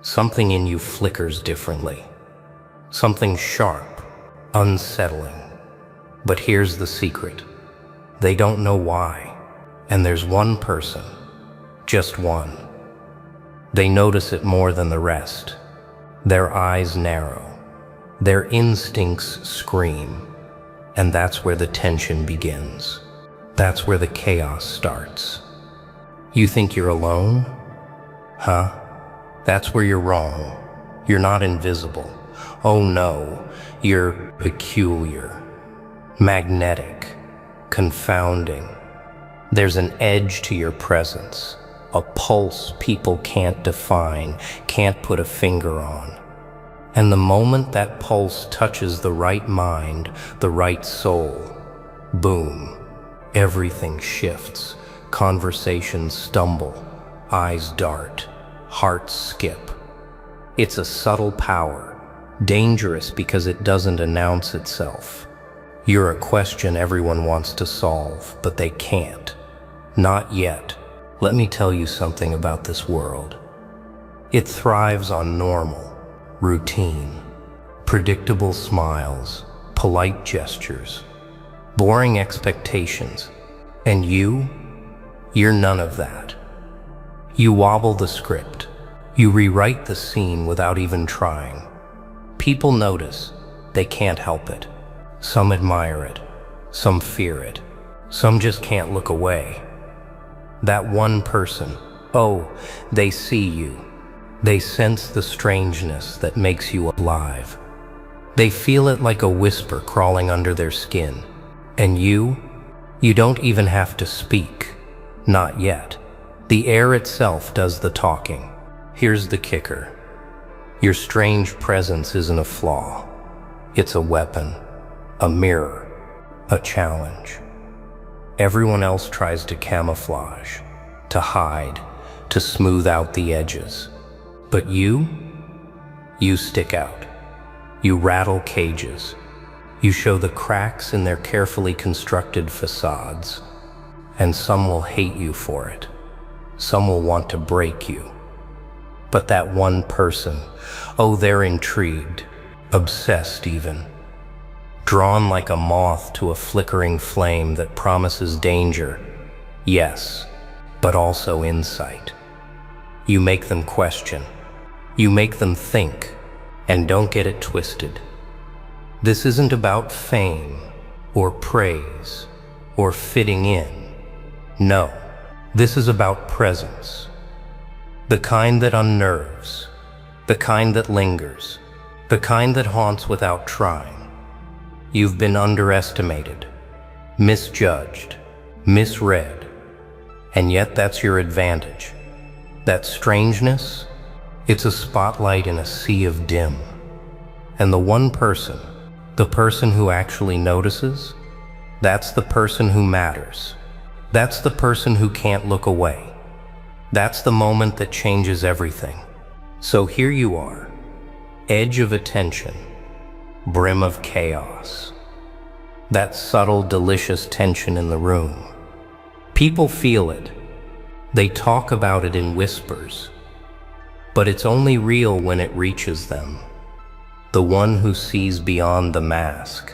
Something in you flickers differently. Something sharp, unsettling. But here's the secret. They don't know why. And there's one person, just one. They notice it more than the rest. Their eyes narrow. Their instincts scream. And that's where the tension begins. That's where the chaos starts. You think you're alone? Huh? That's where you're wrong. You're not invisible. Oh no, you're peculiar, magnetic, confounding. There's an edge to your presence, a pulse people can't define, can't put a finger on. And the moment that pulse touches the right mind, the right soul, boom, everything shifts. Conversations stumble, eyes dart, hearts skip. It's a subtle power, dangerous because it doesn't announce itself. You're a question everyone wants to solve, but they can't. Not yet. Let me tell you something about this world. It thrives on normal, routine, predictable smiles, polite gestures, boring expectations. And you're none of that. You wobble the script. You rewrite the scene without even trying. People notice. They can't help it. Some admire it. Some fear it. Some just can't look away. That one person, oh, they see you. They sense the strangeness that makes you alive. They feel it like a whisper crawling under their skin. And you don't even have to speak. Not yet. The air itself does the talking. Here's the kicker. Your strange presence isn't a flaw. It's a weapon, a mirror, a challenge. Everyone else tries to camouflage, to hide, to smooth out the edges. But you stick out. You rattle cages. You show the cracks in their carefully constructed facades. And some will hate you for it. Some will want to break you. But that one person, oh, they're intrigued, obsessed even. Drawn like a moth to a flickering flame that promises danger. Yes, but also insight. You make them question. You make them think. And don't get it twisted. This isn't about fame or praise or fitting in. No, this is about presence. The kind that unnerves, the kind that lingers, the kind that haunts without trying. You've been underestimated, misjudged, misread, and yet that's your advantage. That strangeness, it's a spotlight in a sea of dim. And the one person, the person who actually notices, that's the person who matters. That's the person who can't look away. That's the moment that changes everything. So here you are, edge of attention, brim of chaos. That subtle, delicious tension in the room. People feel it. They talk about it in whispers. But it's only real when it reaches them. The one who sees beyond the mask.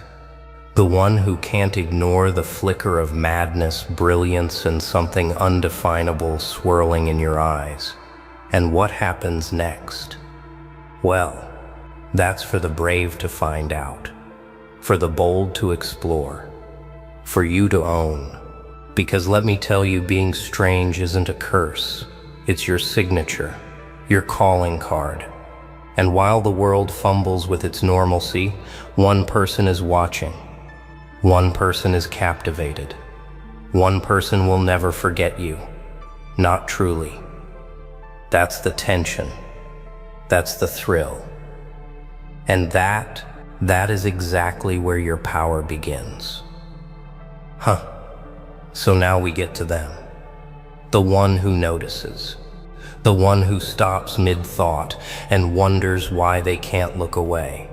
The one who can't ignore the flicker of madness, brilliance, and something undefinable swirling in your eyes. And what happens next? Well, that's for the brave to find out, for the bold to explore, for you to own. Because let me tell you, being strange isn't a curse. It's your signature, your calling card. And while the world fumbles with its normalcy, one person is watching. One person is captivated. One person will never forget you. Not truly. That's the tension. That's the thrill. And that is exactly where your power begins. So now we get to them. The one who notices. The one who stops mid-thought and wonders why they can't look away.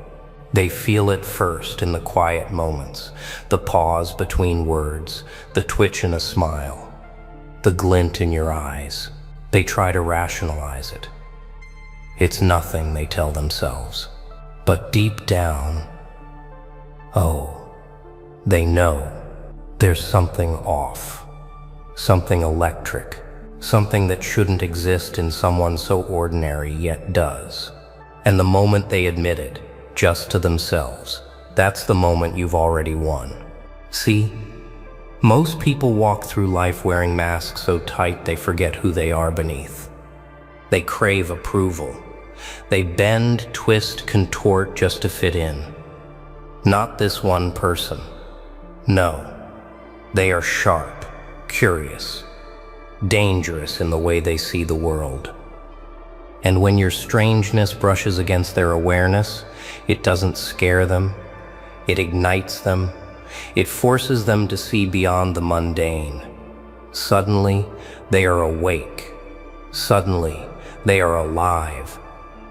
They feel it first in the quiet moments, the pause between words, the twitch in a smile, the glint in your eyes. They try to rationalize it. It's nothing, they tell themselves. But deep down, oh, they know there's something off, something electric, something that shouldn't exist in someone so ordinary yet does. And the moment they admit it, just to themselves, that's the moment you've already won. See, most people walk through life wearing masks so tight they forget who they are beneath. They crave approval. They bend, twist, contort just to fit in. Not this one person. No, they are sharp, curious, dangerous in the way they see the world. And when your strangeness brushes against their awareness, it doesn't scare them, it ignites them, it forces them to see beyond the mundane. Suddenly, they are awake. Suddenly, they are alive.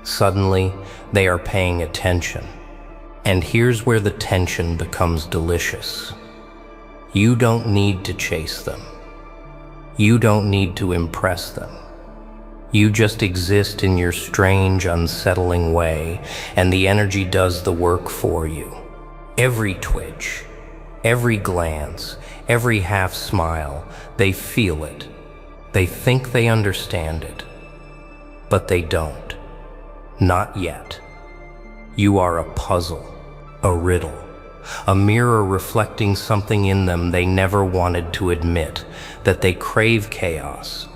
Suddenly, they are paying attention. And here's where the tension becomes delicious. You don't need to chase them. You don't need to impress them. You just exist in your strange, unsettling way, and the energy does the work for you. Every twitch, every glance, every half smile, they feel it. They think they understand it, but they don't. Not yet. You are a puzzle, a riddle, a mirror reflecting something in them they never wanted to admit, that they crave chaos,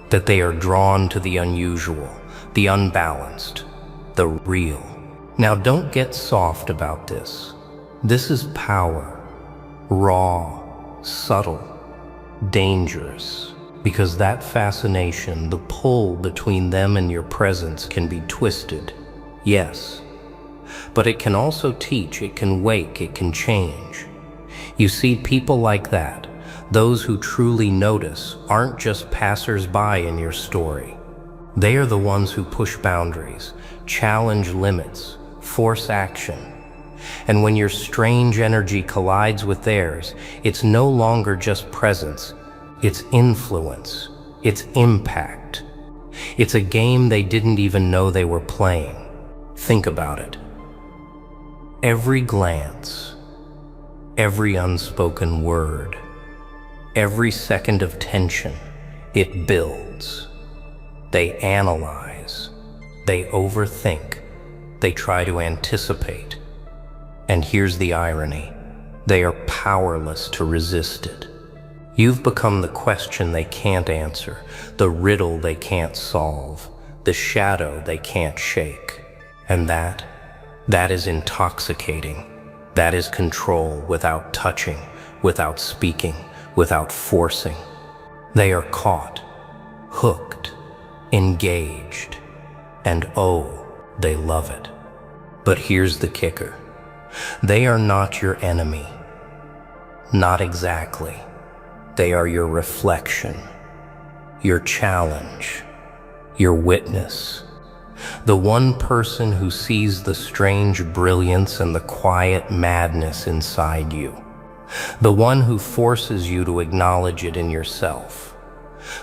that they are drawn to the unusual, the unbalanced, the real. Now don't get soft about this. This is power, raw, subtle, dangerous, because that fascination, the pull between them and your presence can be twisted, yes, but it can also teach, it can wake, it can change. You see, people like that, those who truly notice, aren't just passers-by in your story. They are the ones who push boundaries, challenge limits, force action. And when your strange energy collides with theirs, it's no longer just presence, it's influence, it's impact. It's a game they didn't even know they were playing. Think about it. Every glance, every unspoken word, every second of tension, it builds. They analyze, they overthink, they try to anticipate. And here's the irony, they are powerless to resist it. You've become the question they can't answer, the riddle they can't solve, the shadow they can't shake. And that is intoxicating. That is control without touching, without speaking, without forcing. They are caught, hooked, engaged, and oh, they love it. But here's the kicker. They are not your enemy. Not exactly. They are your reflection, your challenge, your witness. The one person who sees the strange brilliance and the quiet madness inside you. The one who forces you to acknowledge it in yourself.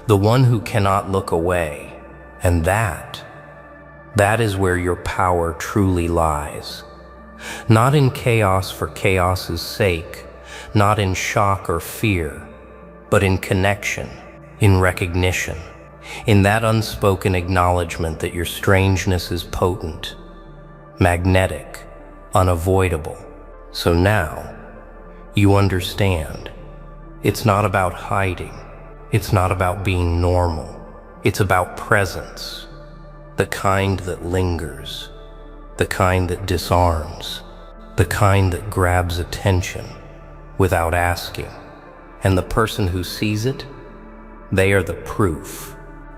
The one who cannot look away. And that is where your power truly lies. Not in chaos for chaos's sake, not in shock or fear, but in connection, in recognition, in that unspoken acknowledgement that your strangeness is potent, magnetic, unavoidable. So now, you understand. It's not about hiding. It's not about being normal. It's about presence, the kind that lingers, the kind that disarms, the kind that grabs attention without asking. And the person who sees it, they are the proof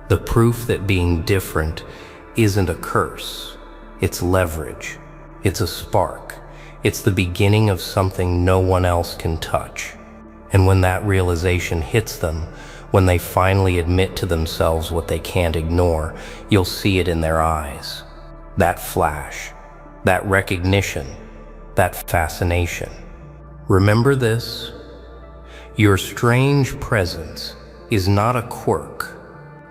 that being different isn't a curse. It's leverage. It's a spark. It's the beginning of something no one else can touch. And when that realization hits them, when they finally admit to themselves what they can't ignore, you'll see it in their eyes. That flash, that recognition, that fascination. Remember this: your strange presence is not a quirk,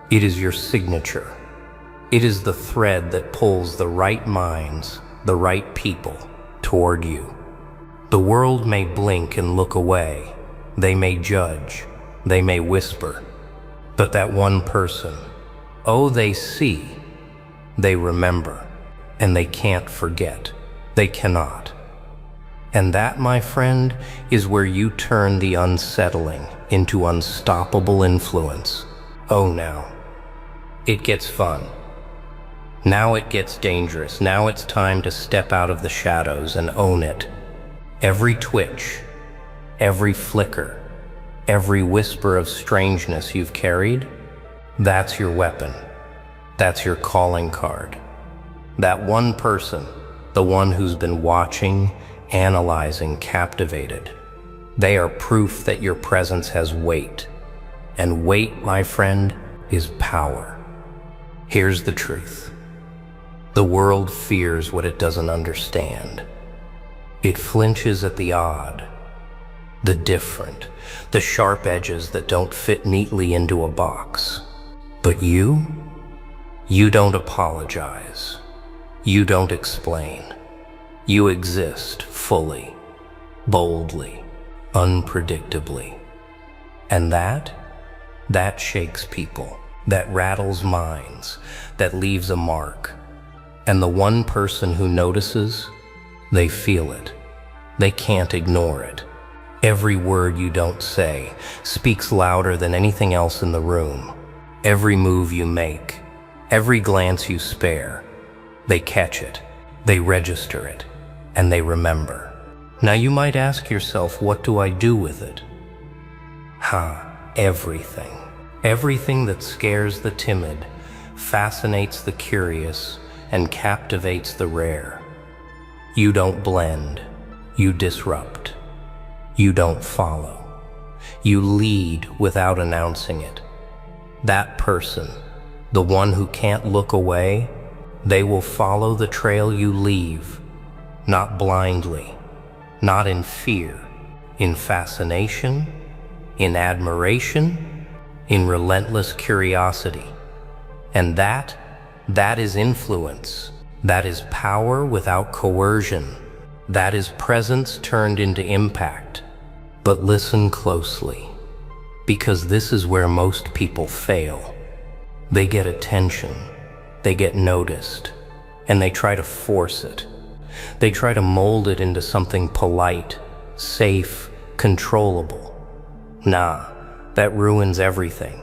it is your signature. It is the thread that pulls the right minds, the right people, toward you. The world may blink and look away. They may judge. They may whisper. But that one person, oh, they see, they remember, and they can't forget. They cannot. And that, my friend, is where you turn the unsettling into unstoppable influence. Oh, now, it gets fun. Now it gets dangerous. Now it's time to step out of the shadows and own it. Every twitch, every flicker, every whisper of strangeness you've carried, that's your weapon. That's your calling card. That one person, the one who's been watching, analyzing, captivated. They are proof that your presence has weight. And weight, my friend, is power. Here's the truth. The world fears what it doesn't understand. It flinches at the odd, the different, the sharp edges that don't fit neatly into a box. But you don't apologize. You don't explain. You exist fully, boldly, unpredictably. And that shakes people, that rattles minds, that leaves a mark. And the one person who notices, they feel it. They can't ignore it. Every word you don't say speaks louder than anything else in the room. Every move you make, every glance you spare, they catch it, they register it, and they remember. Now you might ask yourself, what do I do with it? Everything. Everything that scares the timid, fascinates the curious, and captivates the rare. You don't blend. You disrupt. You don't follow. You lead without announcing it. That person, the one who can't look away, they will follow the trail you leave, not blindly, not in fear, in fascination, in admiration, in relentless curiosity. And that is influence. That is power without coercion. That is presence turned into impact. But listen closely, because this is where most people fail. They get attention, they get noticed, and they try to force it. They try to mold it into something polite, safe, controllable. Nah, that ruins everything.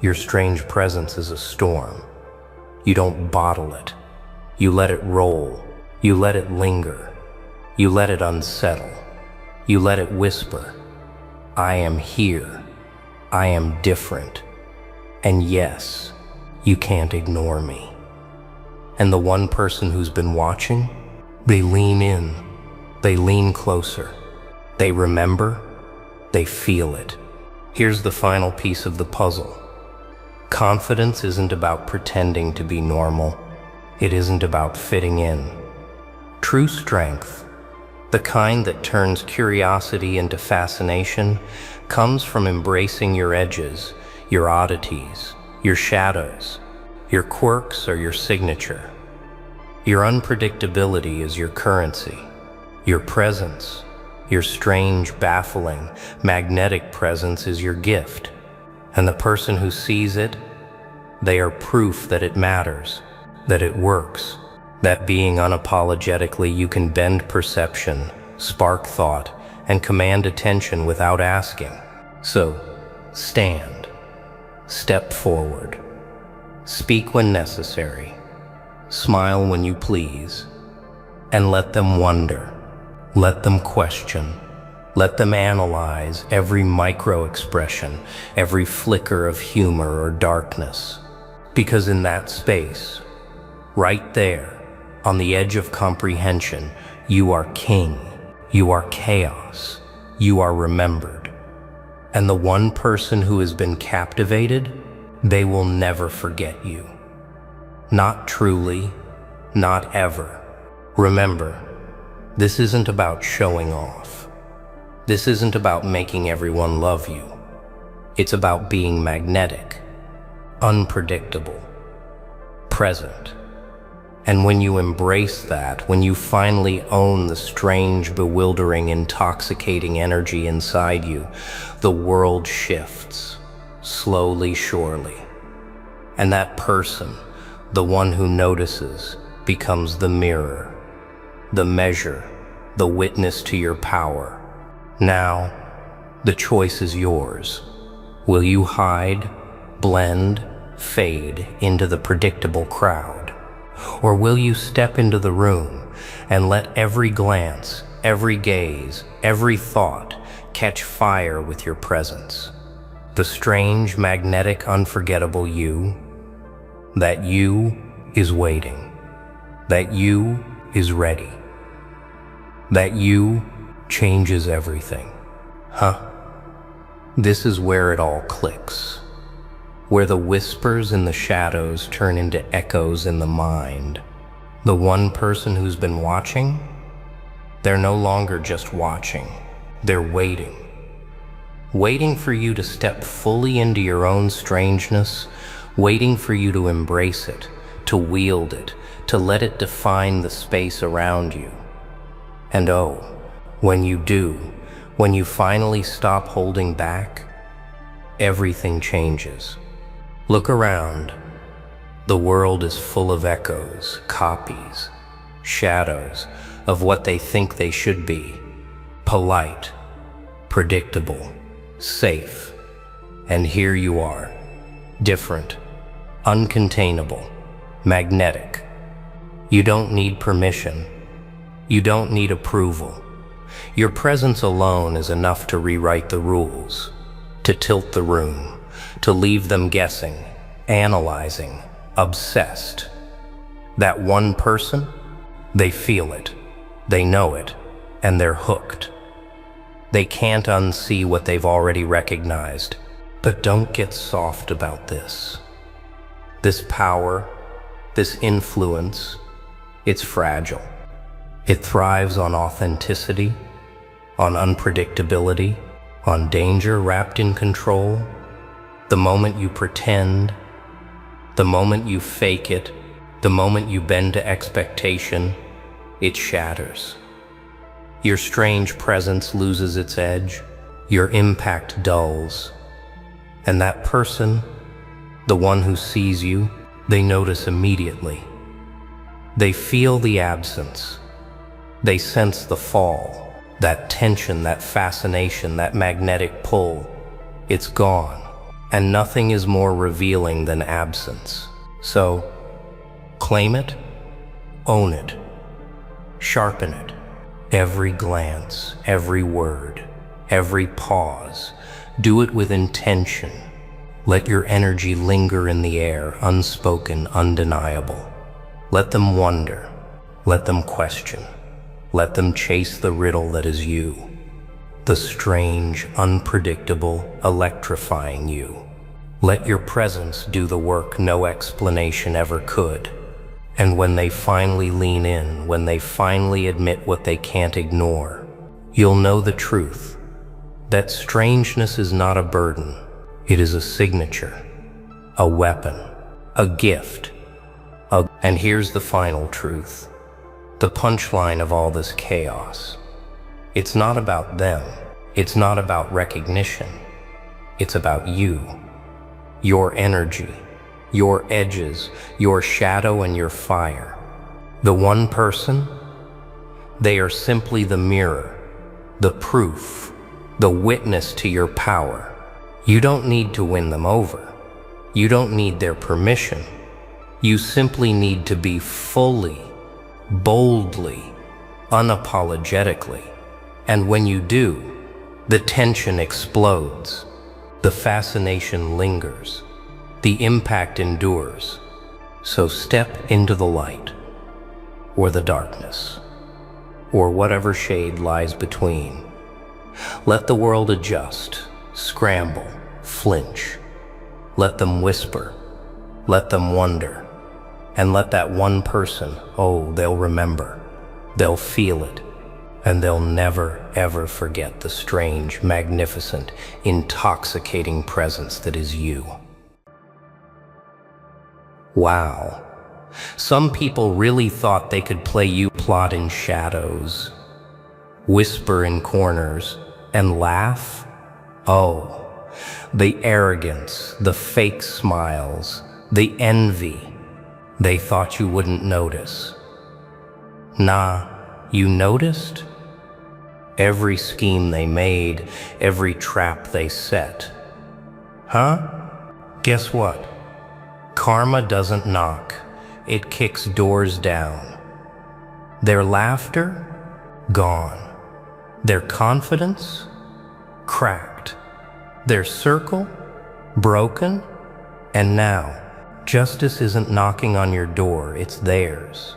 Your strange presence is a storm. You don't bottle it. You let it roll. You let it linger. You let it unsettle. You let it whisper, I am here. I am different. And yes, you can't ignore me. And the one person who's been watching, they lean in. They lean closer. They remember. They feel it. Here's the final piece of the puzzle. Confidence isn't about pretending to be normal. It isn't about fitting in. True strength, the kind that turns curiosity into fascination, comes from embracing your edges, your oddities, your shadows. Your quirks are your signature. Your unpredictability is your currency. Your presence, your strange, baffling, magnetic presence is your gift. And the person who sees it, they are proof that it matters, that it works, that being unapologetically you can bend perception, spark thought, and command attention without asking. So, stand, step forward, speak when necessary, smile when you please, and let them wonder, let them question, let them analyze every micro-expression, every flicker of humor or darkness. Because in that space, right there, on the edge of comprehension, you are king, you are chaos, you are remembered. And the one person who has been captivated, they will never forget you. Not truly, not ever. Remember, this isn't about showing off. This isn't about making everyone love you. It's about being magnetic, unpredictable, present. And when you embrace that, when you finally own the strange, bewildering, intoxicating energy inside you, the world shifts, slowly, surely. And that person, the one who notices, becomes the mirror, the measure, the witness to your power. Now, the choice is yours. Will you hide, blend, fade into the predictable crowd? Or will you step into the room and let every glance, every gaze, every thought catch fire with your presence? The strange, magnetic, unforgettable you, that you is waiting, that you is ready, that you changes everything. This is where it all clicks, where the whispers in the shadows turn into echoes in the mind. The one person who's been watching, they're no longer just watching, they're waiting. Waiting for you to step fully into your own strangeness, waiting for you to embrace it, to wield it, to let it define the space around you. And oh, when you do, when you finally stop holding back, everything changes. Look around. The world is full of echoes, copies, shadows of what they think they should be. Polite, predictable, safe. And here you are, different, uncontainable, magnetic. You don't need permission. You don't need approval. Your presence alone is enough to rewrite the rules, to tilt the room, to leave them guessing, analyzing, obsessed. That one person, they feel it, they know it, and they're hooked. They can't unsee what they've already recognized. But don't get soft about this. This power, this influence, it's fragile. It thrives on authenticity, on unpredictability, on danger wrapped in control. The moment you pretend, the moment you fake it, the moment you bend to expectation, it shatters. Your strange presence loses its edge, your impact dulls. And that person, the one who sees you, they notice immediately. They feel the absence. They sense the fall, that tension, that fascination, that magnetic pull. It's gone, and nothing is more revealing than absence. So, claim it, own it, sharpen it. Every glance, every word, every pause, do it with intention. Let your energy linger in the air, unspoken, undeniable. Let them wonder, let them question. Let them chase the riddle that is you, the strange, unpredictable, electrifying you. Let your presence do the work no explanation ever could. And when they finally lean in, when they finally admit what they can't ignore, you'll know the truth, that strangeness is not a burden. It is a signature, a weapon, a gift. And here's the final truth. The punchline of all this chaos. It's not about them. It's not about recognition. It's about you, your energy, your edges, your shadow and your fire. The one person, they are simply the mirror, the proof, the witness to your power. You don't need to win them over. You don't need their permission. You simply need to be fully, boldly, unapologetically. And when you do, the tension explodes, the fascination lingers, the impact endures. So step into the light, or the darkness, or whatever shade lies between. Let the world adjust, scramble, flinch. Let them whisper, let them wonder. And let that one person, oh, they'll remember, they'll feel it, and they'll never, ever forget the strange, magnificent, intoxicating presence that is you. Wow, Some people really thought they could play you plot in shadows, whisper in corners, and laugh. Oh, the arrogance, the fake smiles, the envy. They thought you wouldn't notice. Nah, you noticed? Every scheme they made, every trap they set. Huh? Guess what? Karma doesn't knock. It kicks doors down. Their laughter? Gone. Their confidence? Cracked. Their circle? Broken. And now, justice isn't knocking on your door, it's theirs.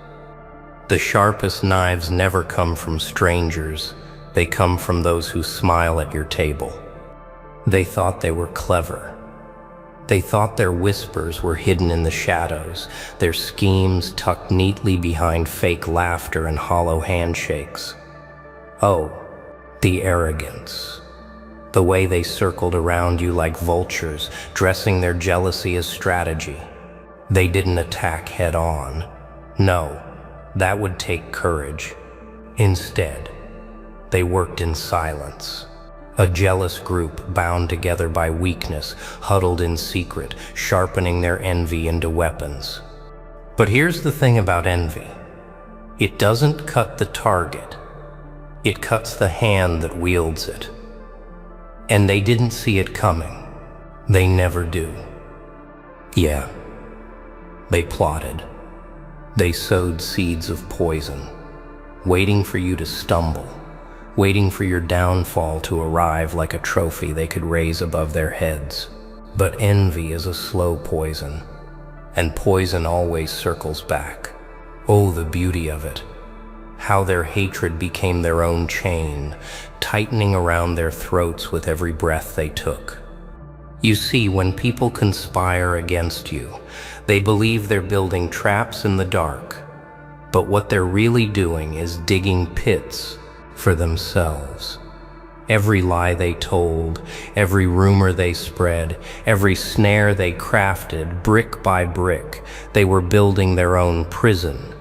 The sharpest knives never come from strangers. They come from those who smile at your table. They thought they were clever. They thought their whispers were hidden in the shadows, their schemes tucked neatly behind fake laughter and hollow handshakes. Oh, the arrogance. The way they circled around you like vultures, dressing their jealousy as strategy. They didn't attack head on. No, that would take courage. Instead, they worked in silence. A jealous group bound together by weakness, huddled in secret, sharpening their envy into weapons. But here's the thing about envy. It doesn't cut the target. It cuts the hand that wields it. And they didn't see it coming. They never do. Yeah, they plotted. They sowed seeds of poison, waiting for you to stumble, waiting for your downfall to arrive like a trophy they could raise above their heads. But envy is a slow poison, and poison always circles back. Oh, the beauty of it. How their hatred became their own chain, tightening around their throats with every breath they took. You see, when people conspire against you, they believe they're building traps in the dark. But what they're really doing is digging pits for themselves. Every lie they told, every rumor they spread, every snare they crafted, brick by brick, they were building their own prison.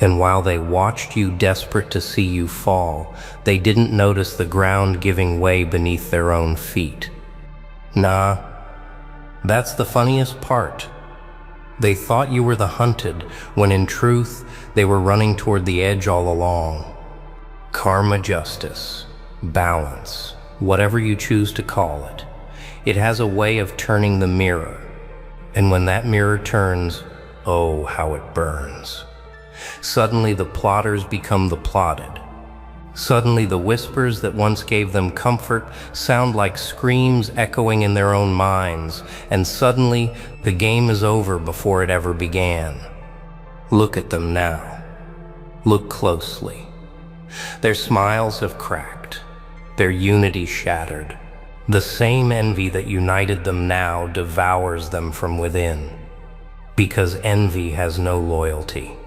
And while they watched you desperate to see you fall, they didn't notice the ground giving way beneath their own feet. Nah, that's the funniest part. They thought you were the hunted, when in truth, they were running toward the edge all along. Karma, justice, balance, whatever you choose to call it, it has a way of turning the mirror. And when that mirror turns, oh, how it burns. Suddenly the plotters become the plotted. Suddenly the whispers that once gave them comfort sound like screams echoing in their own minds, and suddenly the game is over before it ever began. Look at them now. Look closely. Their smiles have cracked, their unity shattered. The same envy that united them now devours them from within, because envy has no loyalty.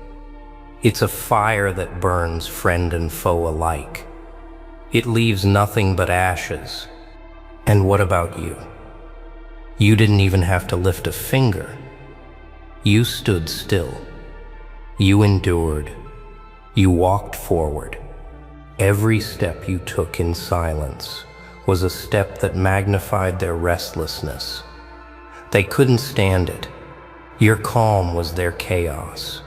It's a fire that burns friend and foe alike. It leaves nothing but ashes. And what about you? You didn't even have to lift a finger. You stood still. You endured. You walked forward. Every step you took in silence was a step that magnified their restlessness. They couldn't stand it. Your calm was their chaos.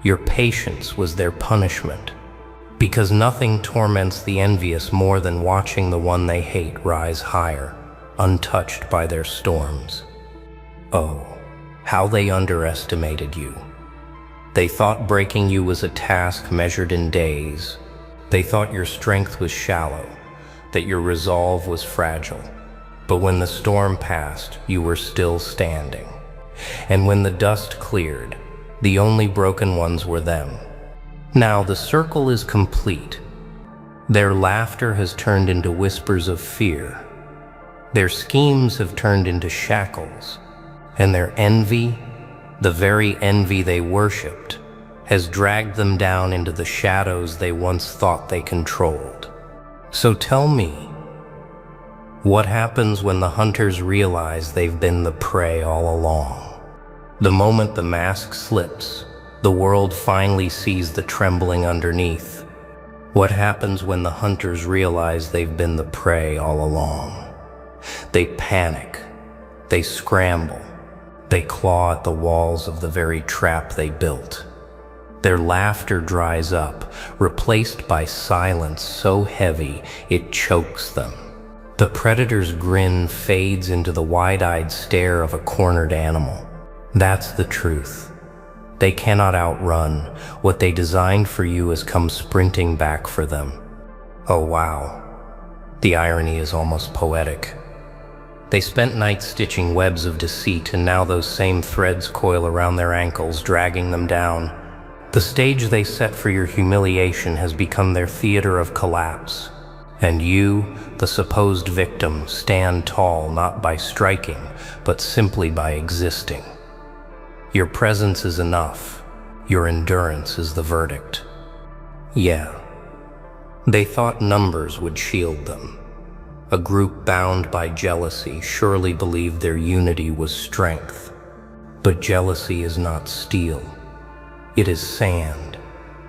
Your patience was their punishment, because nothing torments the envious more than watching the one they hate rise higher, untouched by their storms. Oh, how they underestimated you. They thought breaking you was a task measured in days. They thought your strength was shallow, that your resolve was fragile. But when the storm passed, you were still standing. And when the dust cleared, the only broken ones were them. Now the circle is complete. Their laughter has turned into whispers of fear. Their schemes have turned into shackles. And their envy, the very envy they worshipped, has dragged them down into the shadows they once thought they controlled. So tell me, what happens when the hunters realize they've been the prey all along? The moment the mask slips, the world finally sees the trembling underneath. What happens when the hunters realize they've been the prey all along? They panic, they scramble, they claw at the walls of the very trap they built. Their laughter dries up, replaced by silence so heavy it chokes them. The predator's grin fades into the wide-eyed stare of a cornered animal. That's the truth. They cannot outrun. What they designed for you has come sprinting back for them. Oh wow. The irony is almost poetic. They spent nights stitching webs of deceit, and now those same threads coil around their ankles, dragging them down. The stage they set for your humiliation has become their theater of collapse. And you, the supposed victim, stand tall not by striking, but simply by existing. Your presence is enough. Your endurance is the verdict. Yeah. They thought numbers would shield them. A group bound by jealousy surely believed their unity was strength. But jealousy is not steel. It is sand.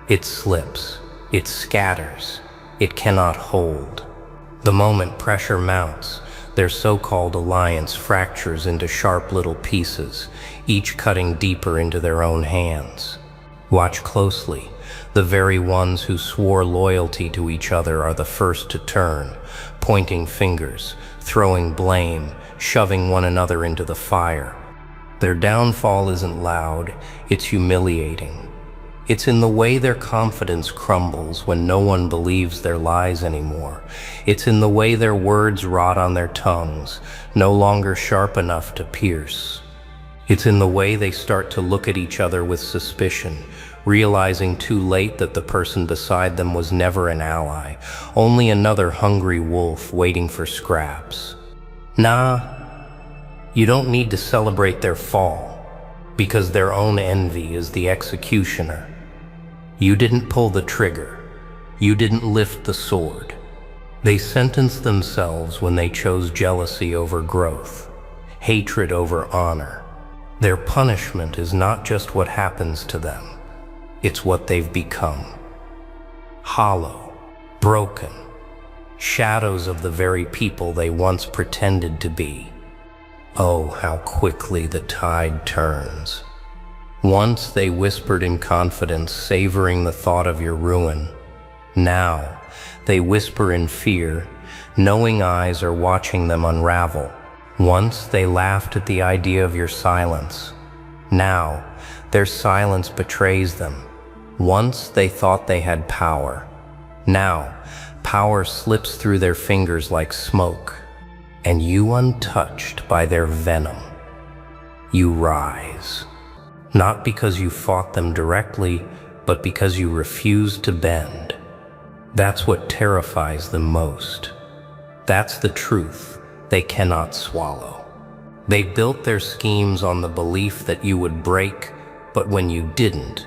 It slips. It scatters. It cannot hold. The moment pressure mounts, their so-called alliance fractures into sharp little pieces, each cutting deeper into their own hands. Watch closely. The very ones who swore loyalty to each other are the first to turn, pointing fingers, throwing blame, shoving one another into the fire. Their downfall isn't loud, it's humiliating. It's in the way their confidence crumbles when no one believes their lies anymore. It's in the way their words rot on their tongues, no longer sharp enough to pierce. It's in the way they start to look at each other with suspicion, realizing too late that the person beside them was never an ally, only another hungry wolf waiting for scraps. Nah, you don't need to celebrate their fall, because their own envy is the executioner. You didn't pull the trigger. You didn't lift the sword. They sentenced themselves when they chose jealousy over growth, hatred over honor. Their punishment is not just what happens to them. It's what they've become. Hollow, broken, shadows of the very people they once pretended to be. Oh, how quickly the tide turns. Once they whispered in confidence, savoring the thought of your ruin. Now they whisper in fear, knowing eyes are watching them unravel. Once they laughed at the idea of your silence. Now their silence betrays them. Once they thought they had power. Now power slips through their fingers like smoke, and you, untouched by their venom, you rise. Not because you fought them directly, but because you refused to bend. That's what terrifies them most. That's the truth they cannot swallow. They built their schemes on the belief that you would break, but when you didn't,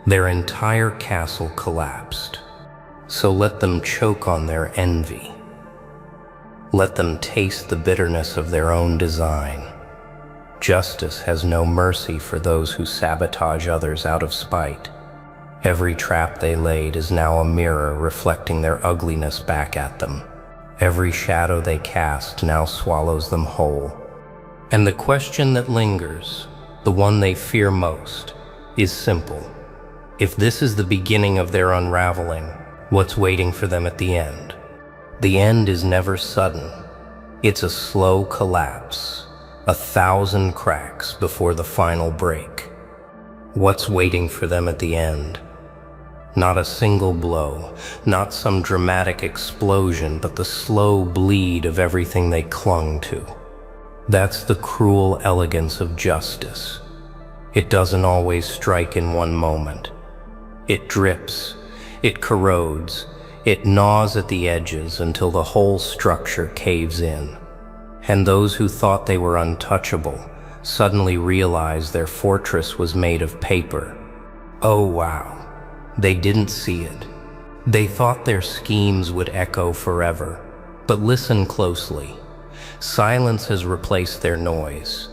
their entire castle collapsed. So let them choke on their envy. Let them taste the bitterness of their own design. Justice has no mercy for those who sabotage others out of spite. Every trap they laid is now a mirror reflecting their ugliness back at them. Every shadow they cast now swallows them whole. And the question that lingers, the one they fear most, is simple. If this is the beginning of their unraveling, what's waiting for them at the end? The end is never sudden. It's a slow collapse. 1,000 cracks before the final break. What's waiting for them at the end? Not a single blow, not some dramatic explosion, but the slow bleed of everything they clung to. That's the cruel elegance of justice. It doesn't always strike in one moment. It drips, it corrodes, it gnaws at the edges until the whole structure caves in. And those who thought they were untouchable suddenly realized their fortress was made of paper. Oh wow, they didn't see it. They thought their schemes would echo forever. But listen closely. Silence has replaced their noise.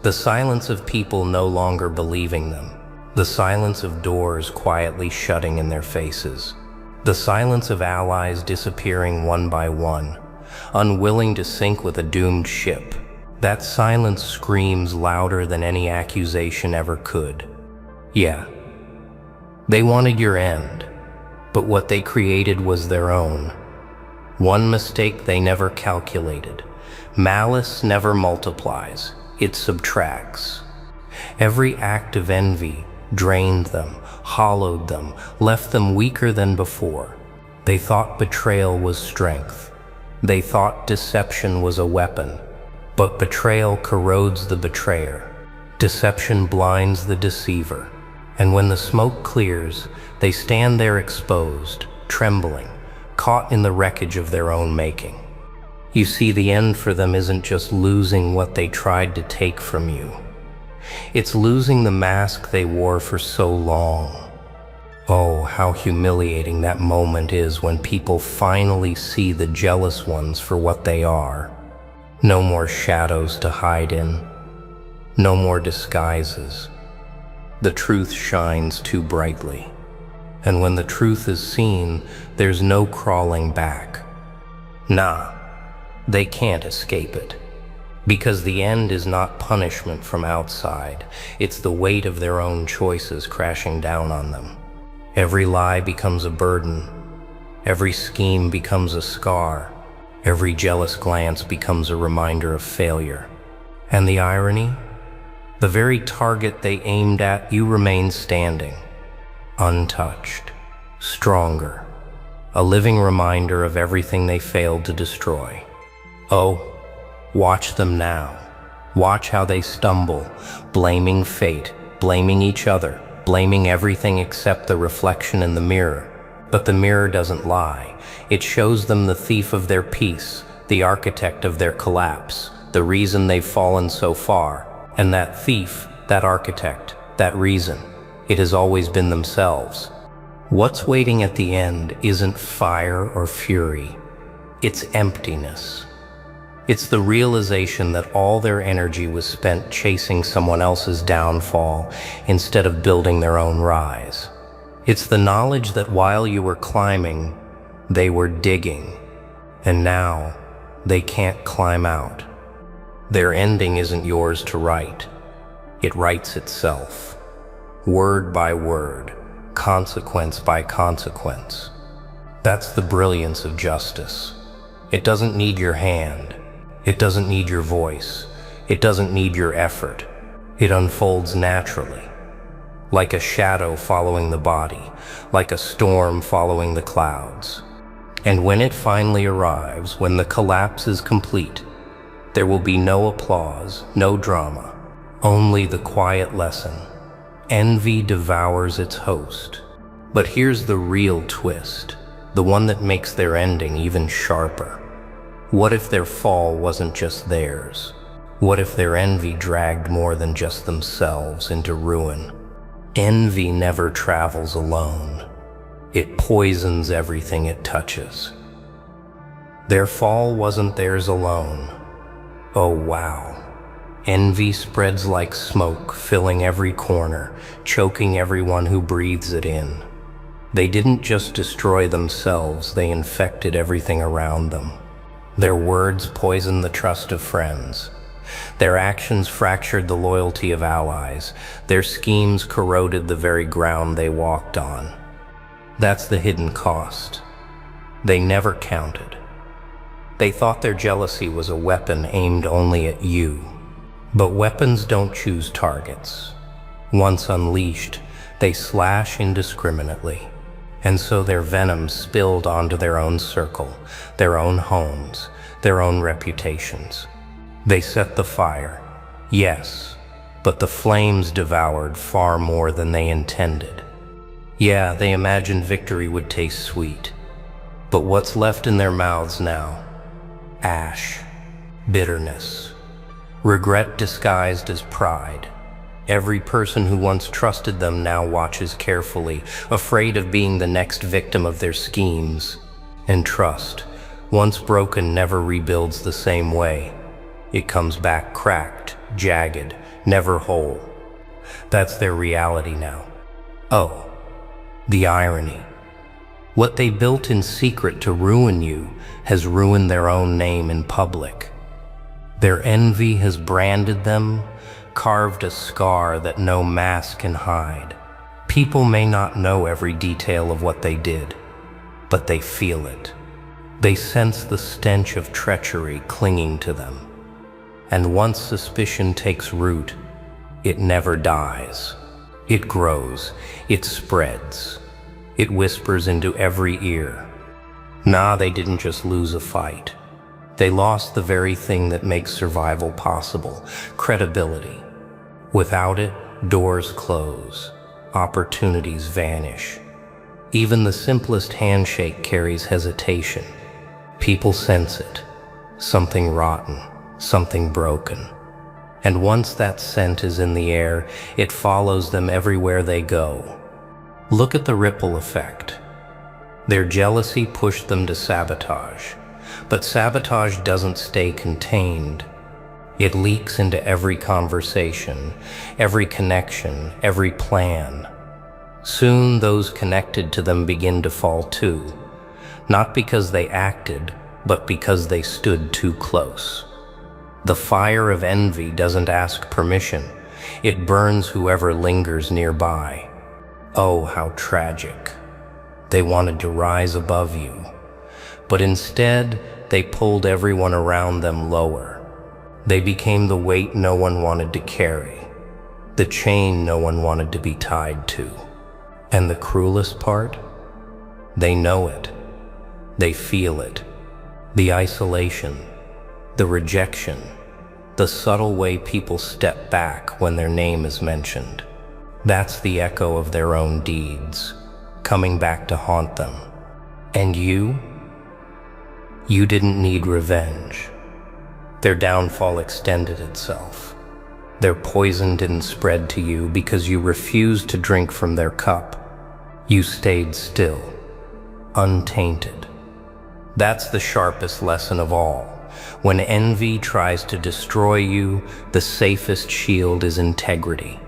The silence of people no longer believing them. The silence of doors quietly shutting in their faces. The silence of allies disappearing one by one, unwilling to sink with a doomed ship. That silence screams louder than any accusation ever could. Yeah, they wanted your end, but what they created was their own. One mistake they never calculated. Malice never multiplies, it subtracts. Every act of envy drained them, hollowed them, left them weaker than before. They thought betrayal was strength. They thought deception was a weapon. But betrayal corrodes the betrayer. Deception blinds the deceiver. And when the smoke clears, they stand there exposed, trembling, caught in the wreckage of their own making. You see, the end for them isn't just losing what they tried to take from you. It's losing the mask they wore for so long. Oh, how humiliating that moment is when people finally see the jealous ones for what they are. No more shadows to hide in. No more disguises. The truth shines too brightly. And when the truth is seen, there's no crawling back. Nah, they can't escape it. Because the end is not punishment from outside. It's the weight of their own choices crashing down on them. Every lie becomes a burden. Every scheme becomes a scar. Every jealous glance becomes a reminder of failure. And the irony? The very target they aimed at, you remain standing, untouched, stronger, a living reminder of everything they failed to destroy. Oh, watch them now. Watch how they stumble, blaming fate, blaming each other, blaming everything except the reflection in the mirror. But the mirror doesn't lie. It shows them the thief of their peace, the architect of their collapse, the reason they've fallen so far. And that thief, that architect, that reason, it has always been themselves. What's waiting at the end isn't fire or fury. It's emptiness. It's the realization that all their energy was spent chasing someone else's downfall instead of building their own rise. It's the knowledge that while you were climbing, they were digging, and now they can't climb out. Their ending isn't yours to write. It writes itself, word by word, consequence by consequence. That's the brilliance of justice. It doesn't need your hand. It doesn't need your voice. It doesn't need your effort. It unfolds naturally, like a shadow following the body, like a storm following the clouds. And when it finally arrives, when the collapse is complete, there will be no applause, no drama, only the quiet lesson. Envy devours its host. But here's the real twist, the one that makes their ending even sharper. What if their fall wasn't just theirs? What if their envy dragged more than just themselves into ruin? Envy never travels alone. It poisons everything it touches. Their fall wasn't theirs alone. Oh wow. Envy spreads like smoke, filling every corner, choking everyone who breathes it in. They didn't just destroy themselves, they infected everything around them. Their words poisoned the trust of friends. Their actions fractured the loyalty of allies. Their schemes corroded the very ground they walked on. That's the hidden cost. They never counted. They thought their jealousy was a weapon aimed only at you. But weapons don't choose targets. Once unleashed, they slash indiscriminately. And so their venom spilled onto their own circle, their own homes, their own reputations. They set the fire, yes, but the flames devoured far more than they intended. Yeah, they imagined victory would taste sweet. But what's left in their mouths now? Ash, bitterness, regret disguised as pride. Every person who once trusted them now watches carefully, afraid of being the next victim of their schemes. And trust, once broken, never rebuilds the same way. It comes back cracked, jagged, never whole. That's their reality now. Oh, the irony. What they built in secret to ruin you has ruined their own name in public. Their envy has branded them, carved a scar that no mask can hide. People may not know every detail of what they did, but they feel it. They sense the stench of treachery clinging to them. And once suspicion takes root, it never dies. It grows, it spreads, it whispers into every ear. Nah, they didn't just lose a fight. They lost the very thing that makes survival possible, credibility. Without it, doors close, opportunities vanish. Even the simplest handshake carries hesitation. People sense it, something rotten, something broken. And once that scent is in the air, it follows them everywhere they go. Look at the ripple effect. Their jealousy pushed them to sabotage, but sabotage doesn't stay contained. It leaks into every conversation, every connection, every plan. Soon those connected to them begin to fall too, not because they acted, but because they stood too close. The fire of envy doesn't ask permission. It burns whoever lingers nearby. Oh, how tragic. They wanted to rise above you, but instead they pulled everyone around them lower. They became the weight no one wanted to carry, the chain no one wanted to be tied to. And the cruelest part? They know it. They feel it. The isolation, the rejection, the subtle way people step back when their name is mentioned. That's the echo of their own deeds, coming back to haunt them. And you didn't need revenge. Their downfall extended itself. Their poison didn't spread to you because you refused to drink from their cup. You stayed still, untainted. That's the sharpest lesson of all. When envy tries to destroy you, the safest shield is integrity.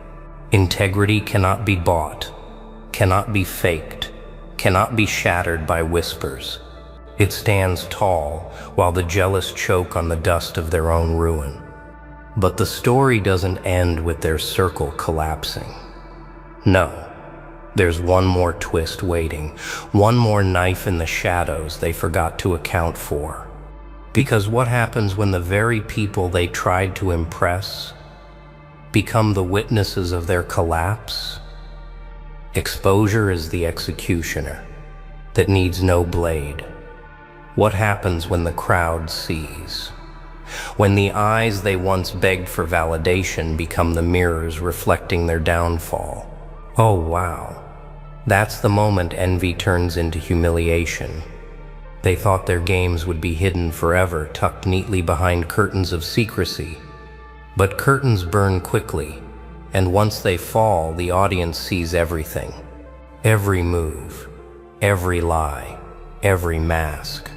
Integrity cannot be bought, cannot be faked, cannot be shattered by whispers. It stands tall while the jealous choke on the dust of their own ruin. But the story doesn't end with their circle collapsing. No. There's one more twist waiting, one more knife in the shadows they forgot to account for. Because what happens when the very people they tried to impress become the witnesses of their collapse? Exposure is the executioner that needs no blade. What happens when the crowd sees? When the eyes they once begged for validation become the mirrors reflecting their downfall? Oh wow. That's the moment envy turns into humiliation. They thought their games would be hidden forever, tucked neatly behind curtains of secrecy. But curtains burn quickly, and once they fall, the audience sees everything. Every move, every lie, every mask.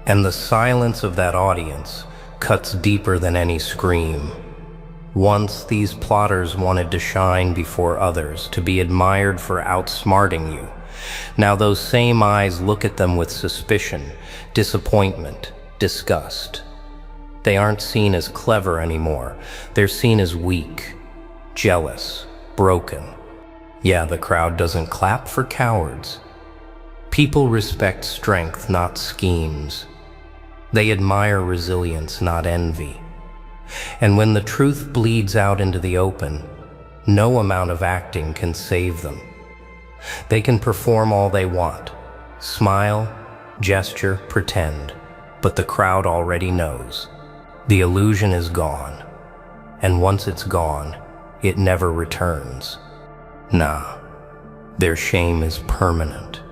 And the silence of that audience cuts deeper than any scream. Once these plotters wanted to shine before others, to be admired for outsmarting you. Now those same eyes look at them with suspicion, disappointment, disgust. They aren't seen as clever anymore. They're seen as weak, jealous, broken. Yeah, the crowd doesn't clap for cowards. People respect strength, not schemes. They admire resilience, not envy. And when the truth bleeds out into the open, no amount of acting can save them. They can perform all they want, smile, gesture, pretend, but the crowd already knows. The illusion is gone, and once it's gone, it never returns. Nah, their shame is permanent.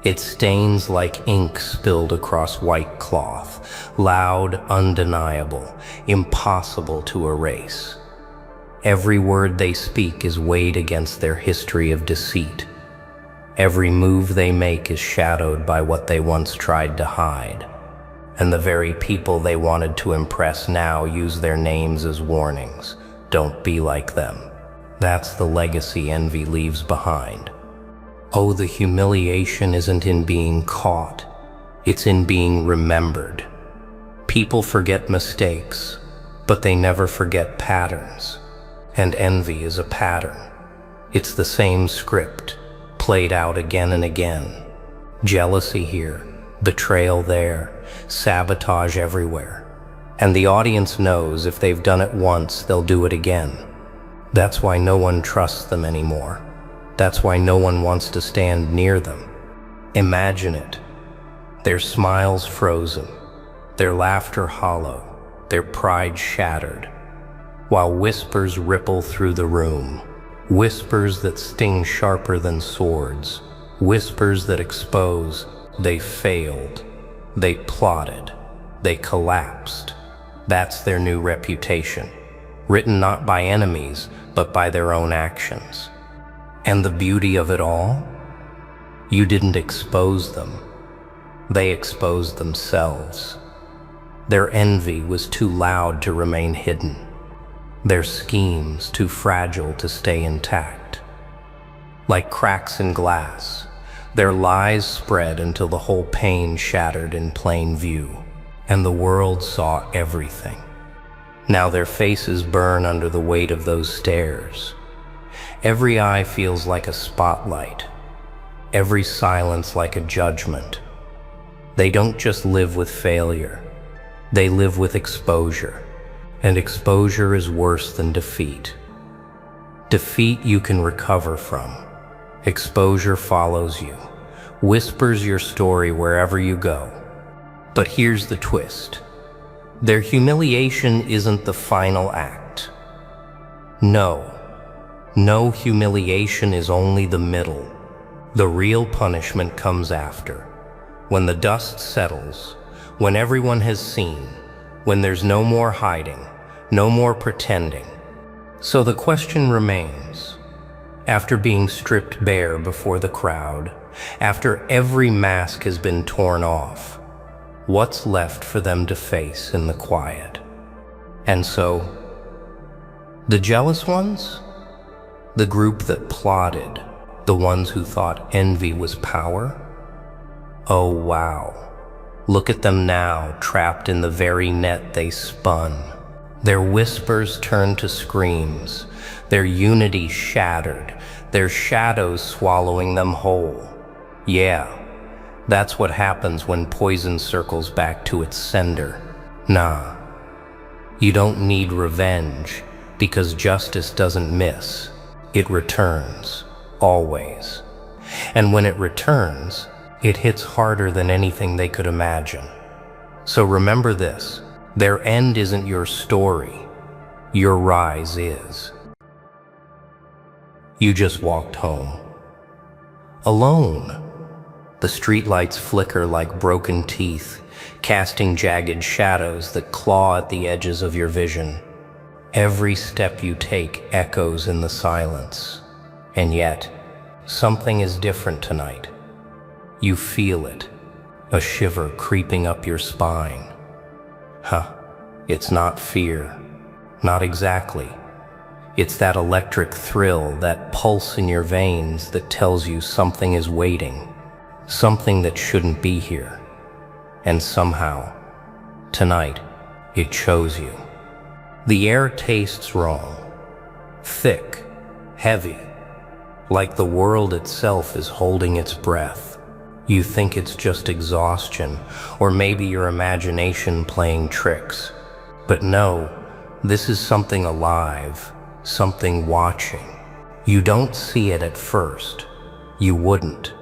It stains like ink spilled across white cloth, loud, undeniable, impossible to erase. Every word they speak is weighed against their history of deceit. Every move they make is shadowed by what they once tried to hide. And the very people they wanted to impress now use their names as warnings, don't be like them. That's the legacy envy leaves behind. Oh, the humiliation isn't in being caught. It's in being remembered. People forget mistakes, but they never forget patterns. And envy is a pattern. It's the same script, played out again and again. Jealousy here, betrayal there, sabotage everywhere. And the audience knows if they've done it once, they'll do it again. That's why no one trusts them anymore. That's why no one wants to stand near them. Imagine it. Their smiles frozen, their laughter hollow, their pride shattered, while whispers ripple through the room. Whispers that sting sharper than swords. Whispers that expose they failed, they plotted, they collapsed. That's their new reputation, written not by enemies, but by their own actions. And the beauty of it all? You didn't expose them. They exposed themselves. Their envy was too loud to remain hidden. Their schemes too fragile to stay intact. Like cracks in glass, their lies spread until the whole pane shattered in plain view, and the world saw everything. Now their faces burn under the weight of those stares. Every eye feels like a spotlight, every silence like a judgment. They don't just live with failure, they live with exposure. And exposure is worse than defeat. Defeat you can recover from. Exposure follows you, whispers your story wherever you go. But here's the twist. Their humiliation isn't the final act. No humiliation is only the middle. The real punishment comes after. When the dust settles, when everyone has seen, when there's no more hiding, no more pretending. So the question remains, after being stripped bare before the crowd, after every mask has been torn off, what's left for them to face in the quiet? And so, the jealous ones? The group that plotted, the ones who thought envy was power? Oh wow, look at them now, trapped in the very net they spun. Their whispers turned to screams, their unity shattered, their shadows swallowing them whole. Yeah, that's what happens when poison circles back to its sender. Nah, you don't need revenge, because justice doesn't miss. It returns, always. And when it returns, it hits harder than anything they could imagine. So remember this. Their end isn't your story. Your rise is. You just walked home. Alone. The streetlights flicker like broken teeth, casting jagged shadows that claw at the edges of your vision. Every step you take echoes in the silence. And yet, something is different tonight. You feel it, a shiver creeping up your spine. It's not fear. Not exactly. It's that electric thrill, that pulse in your veins that tells you something is waiting, something that shouldn't be here. And somehow, tonight, it chose you. The air tastes wrong, thick, heavy, like the world itself is holding its breath. You think it's just exhaustion, or maybe your imagination playing tricks. But no, this is something alive, something watching. You don't see it at first. You wouldn't.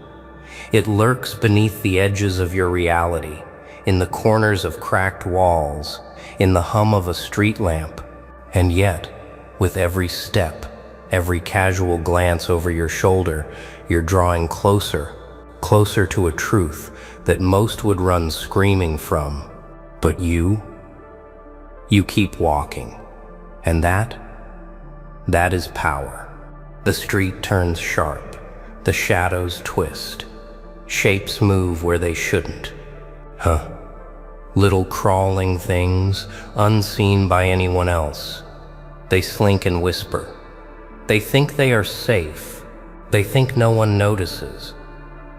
It lurks beneath the edges of your reality, in the corners of cracked walls, in the hum of a street lamp. And yet, with every step, every casual glance over your shoulder, you're drawing closer to a truth that most would run screaming from. But you keep walking. And that is power. The street turns sharp, the shadows twist, shapes move where they shouldn't. Little crawling things, unseen by anyone else. They slink and whisper. They think they are safe. They think no one notices.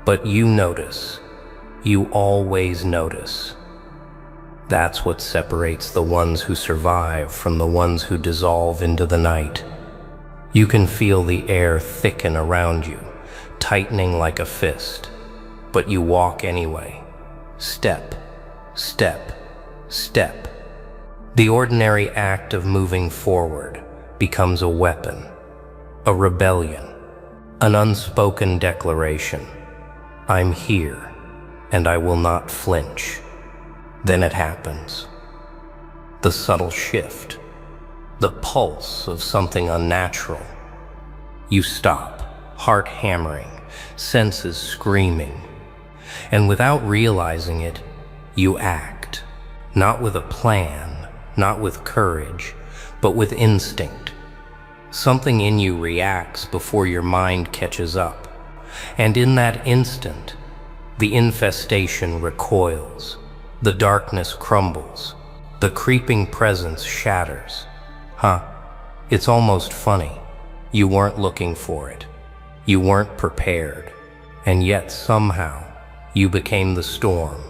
But you notice. You always notice. That's what separates the ones who survive from the ones who dissolve into the night. You can feel the air thicken around you, tightening like a fist. But you walk anyway. Step, step, step. The ordinary act of moving forward becomes a weapon, a rebellion, an unspoken declaration. I'm here, and I will not flinch. Then it happens. The subtle shift, the pulse of something unnatural. You stop, heart hammering, senses screaming. And without realizing it, you act, not with a plan, not with courage, but with instinct. Something in you reacts before your mind catches up. And in that instant, the infestation recoils, the darkness crumbles, the creeping presence shatters. It's almost funny. You weren't looking for it. You weren't prepared. And yet somehow, you became the storm,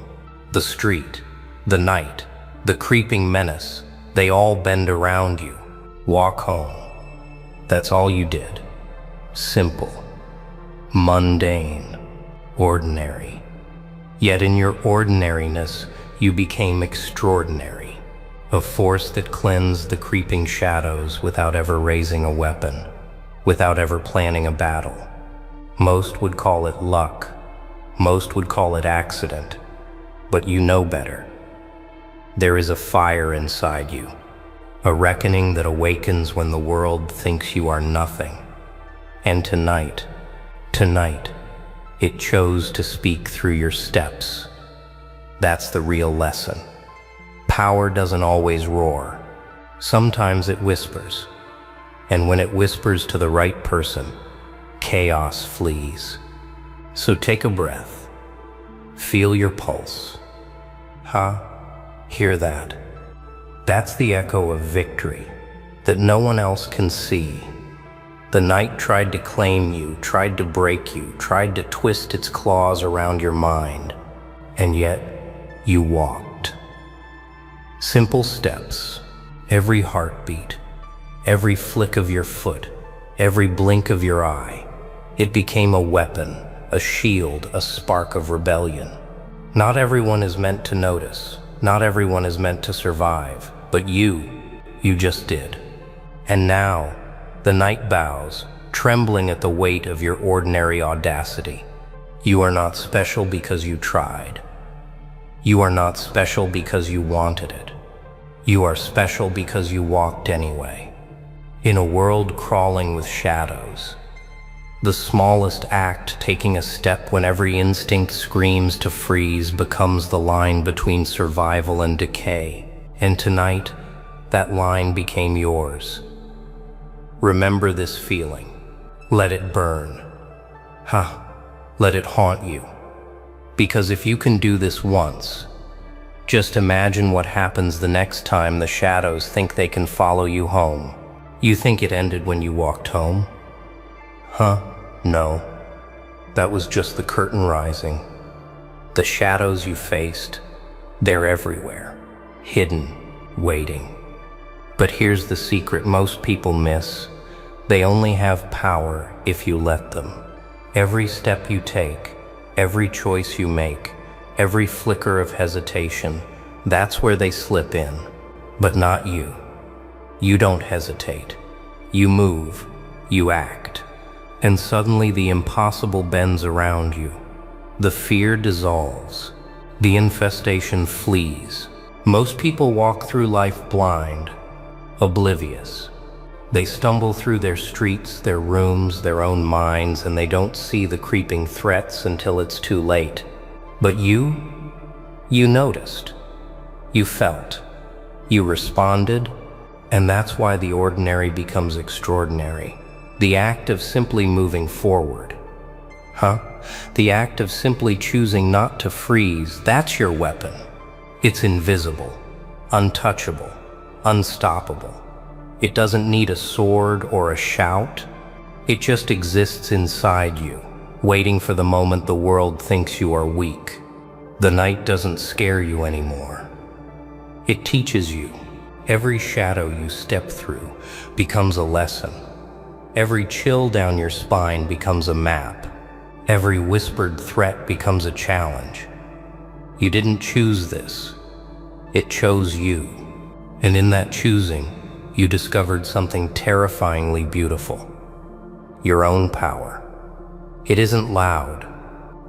the street, the night, the creeping menace. They all bend around you. Walk home. That's all you did. Simple, mundane, ordinary. Yet in your ordinariness, you became extraordinary. A force that cleansed the creeping shadows without ever raising a weapon, without ever planning a battle. Most would call it luck. Most would call it accident. But you know better. There is a fire inside you, a reckoning that awakens when the world thinks you are nothing. And tonight, it chose to speak through your steps. That's the real lesson. Power doesn't always roar. Sometimes it whispers. And when it whispers to the right person, chaos flees. So take a breath. Feel your pulse. Hear that? That's the echo of victory that no one else can see. The night tried to claim you, tried to break you, tried to twist its claws around your mind, and yet you walked. Simple steps, every heartbeat, every flick of your foot, every blink of your eye. It became a weapon, a shield, a spark of rebellion. Not everyone is meant to notice. Not everyone is meant to survive. But you just did. And now, the night bows, trembling at the weight of your ordinary audacity. You are not special because you tried. You are not special because you wanted it. You are special because you walked anyway. In a world crawling with shadows, the smallest act, taking a step when every instinct screams to freeze, becomes the line between survival and decay. And tonight, that line became yours. Remember this feeling. Let it burn. Let it haunt you. Because if you can do this once, just imagine what happens the next time the shadows think they can follow you home. You think it ended when you walked home? No. That was just the curtain rising. The shadows you faced, they're everywhere. Hidden, waiting. But here's the secret most people miss. They only have power if you let them. Every step you take, every choice you make, every flicker of hesitation, that's where they slip in. But not you. You don't hesitate. You move. You act. And suddenly the impossible bends around you. The fear dissolves. The infestation flees. Most people walk through life blind, oblivious. They stumble through their streets, their rooms, their own minds, and they don't see the creeping threats until it's too late. But you noticed. You felt. You responded. And that's why the ordinary becomes extraordinary. The act of simply moving forward. The act of simply choosing not to freeze, that's your weapon. It's invisible, untouchable, unstoppable. It doesn't need a sword or a shout. It just exists inside you, waiting for the moment the world thinks you are weak. The night doesn't scare you anymore. It teaches you. Every shadow you step through becomes a lesson. Every chill down your spine becomes a map. Every whispered threat becomes a challenge. You didn't choose this. It chose you. And in that choosing, you discovered something terrifyingly beautiful. Your own power. It isn't loud.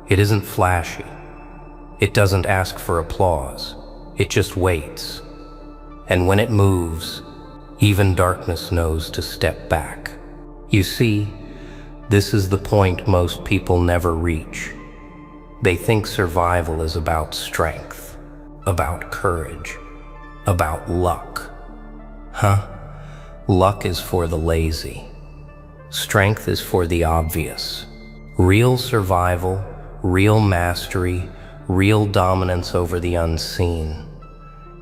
It isn't flashy. It doesn't ask for applause. It just waits. And when it moves, even darkness knows to step back. You see, this is the point most people never reach. They think survival is about strength, about courage, about luck. Luck is for the lazy. Strength is for the obvious. Real survival, real mastery, real dominance over the unseen.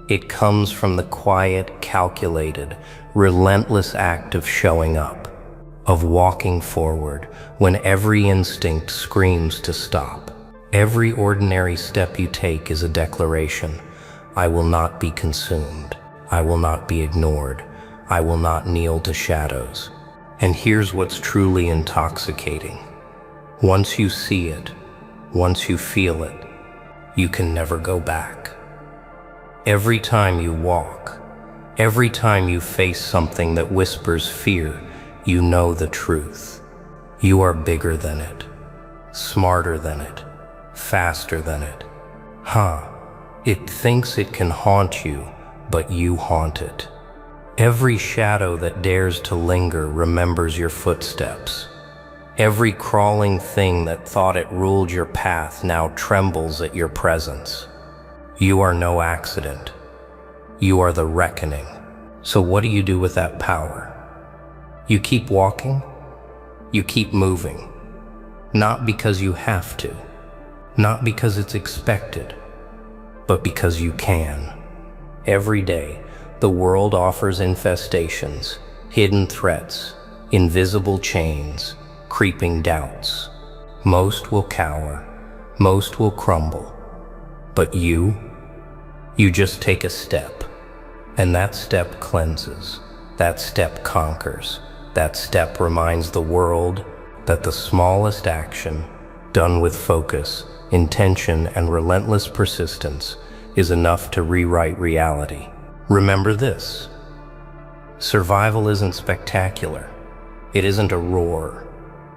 It comes from the quiet, calculated, relentless act of showing up, of walking forward when every instinct screams to stop. Every ordinary step you take is a declaration. I will not be consumed. I will not be ignored. I will not kneel to shadows. And here's what's truly intoxicating. Once you see it, once you feel it, you can never go back. Every time you walk, every time you face something that whispers fear, you know the truth. You are bigger than it, smarter than it, faster than it. It thinks it can haunt you, but you haunt it. Every shadow that dares to linger remembers your footsteps. Every crawling thing that thought it ruled your path now trembles at your presence. You are no accident. You are the reckoning. So what do you do with that power? You keep walking. You keep moving. Not because you have to. Not because it's expected. But because you can. Every day, the world offers infestations, hidden threats, invisible chains, creeping doubts. Most will cower. Most will crumble. But you just take a step, and that step cleanses, that step conquers, that step reminds the world that the smallest action, done with focus, intention, and relentless persistence, is enough to rewrite reality. Remember this: survival isn't spectacular. It isn't a roar.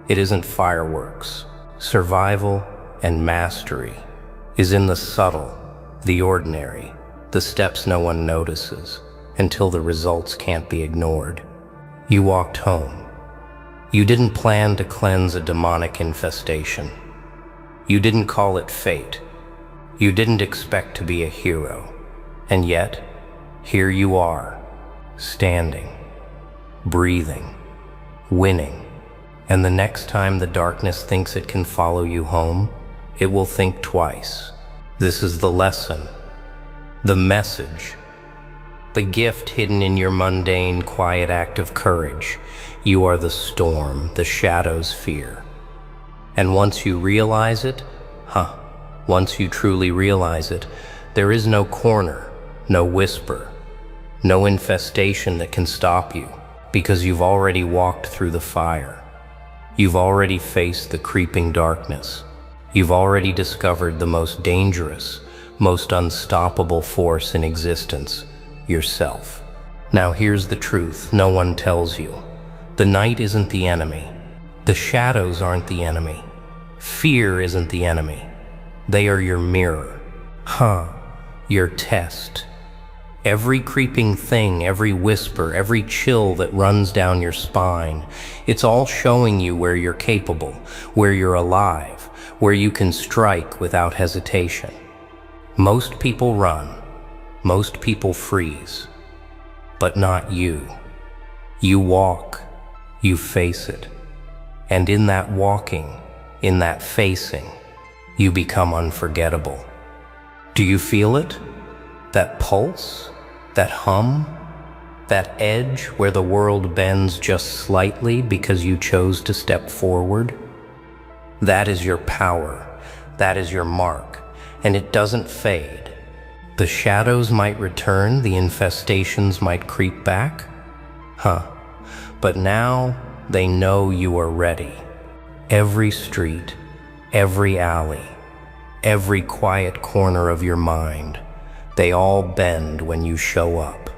It isn't fireworks. Survival and mastery is in the subtle, the ordinary, the steps no one notices, until the results can't be ignored. You walked home. You didn't plan to cleanse a demonic infestation. You didn't call it fate. You didn't expect to be a hero. And yet, here you are, standing, breathing, winning. And the next time the darkness thinks it can follow you home, it will think twice. This is the lesson, the message, the gift hidden in your mundane, quiet act of courage. You are the storm the shadows fear. And once you realize it, once you truly realize it, there is no corner, no whisper, no infestation that can stop you, because you've already walked through the fire. You've already faced the creeping darkness. You've already discovered the most dangerous, most unstoppable force in existence, yourself. Now here's the truth no one tells you. The night isn't the enemy. The shadows aren't the enemy. Fear isn't the enemy. They are your mirror. Your test. Every creeping thing, every whisper, every chill that runs down your spine, it's all showing you where you're capable, where you're alive, where you can strike without hesitation. Most people run, most people freeze, but not you. You walk, you face it, and in that walking, in that facing, you become unforgettable. Do you feel it? That pulse? That hum? That edge where the world bends just slightly because you chose to step forward. That is your power. That is your mark. And it doesn't fade. The shadows might return, the infestations might creep back. But now they know you are ready. Every street, every alley, every quiet corner of your mind, they all bend when you show up.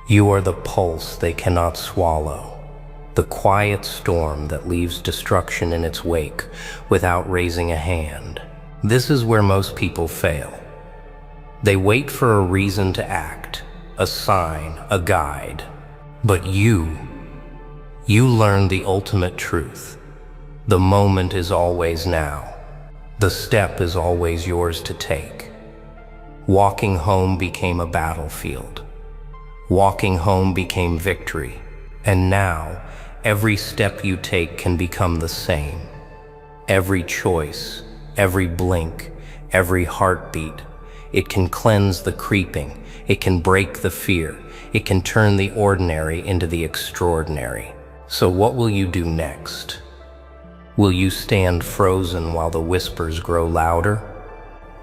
You are the pulse they cannot swallow, the quiet storm that leaves destruction in its wake without raising a hand. This is where most people fail. They wait for a reason to act, a sign, a guide. But you learn the ultimate truth. The moment is always now. The step is always yours to take. Walking home became a battlefield. Walking home became victory. And now, every step you take can become the same. Every choice, every blink, every heartbeat, it can cleanse the creeping, it can break the fear, it can turn the ordinary into the extraordinary. So what will you do next? Will you stand frozen while the whispers grow louder?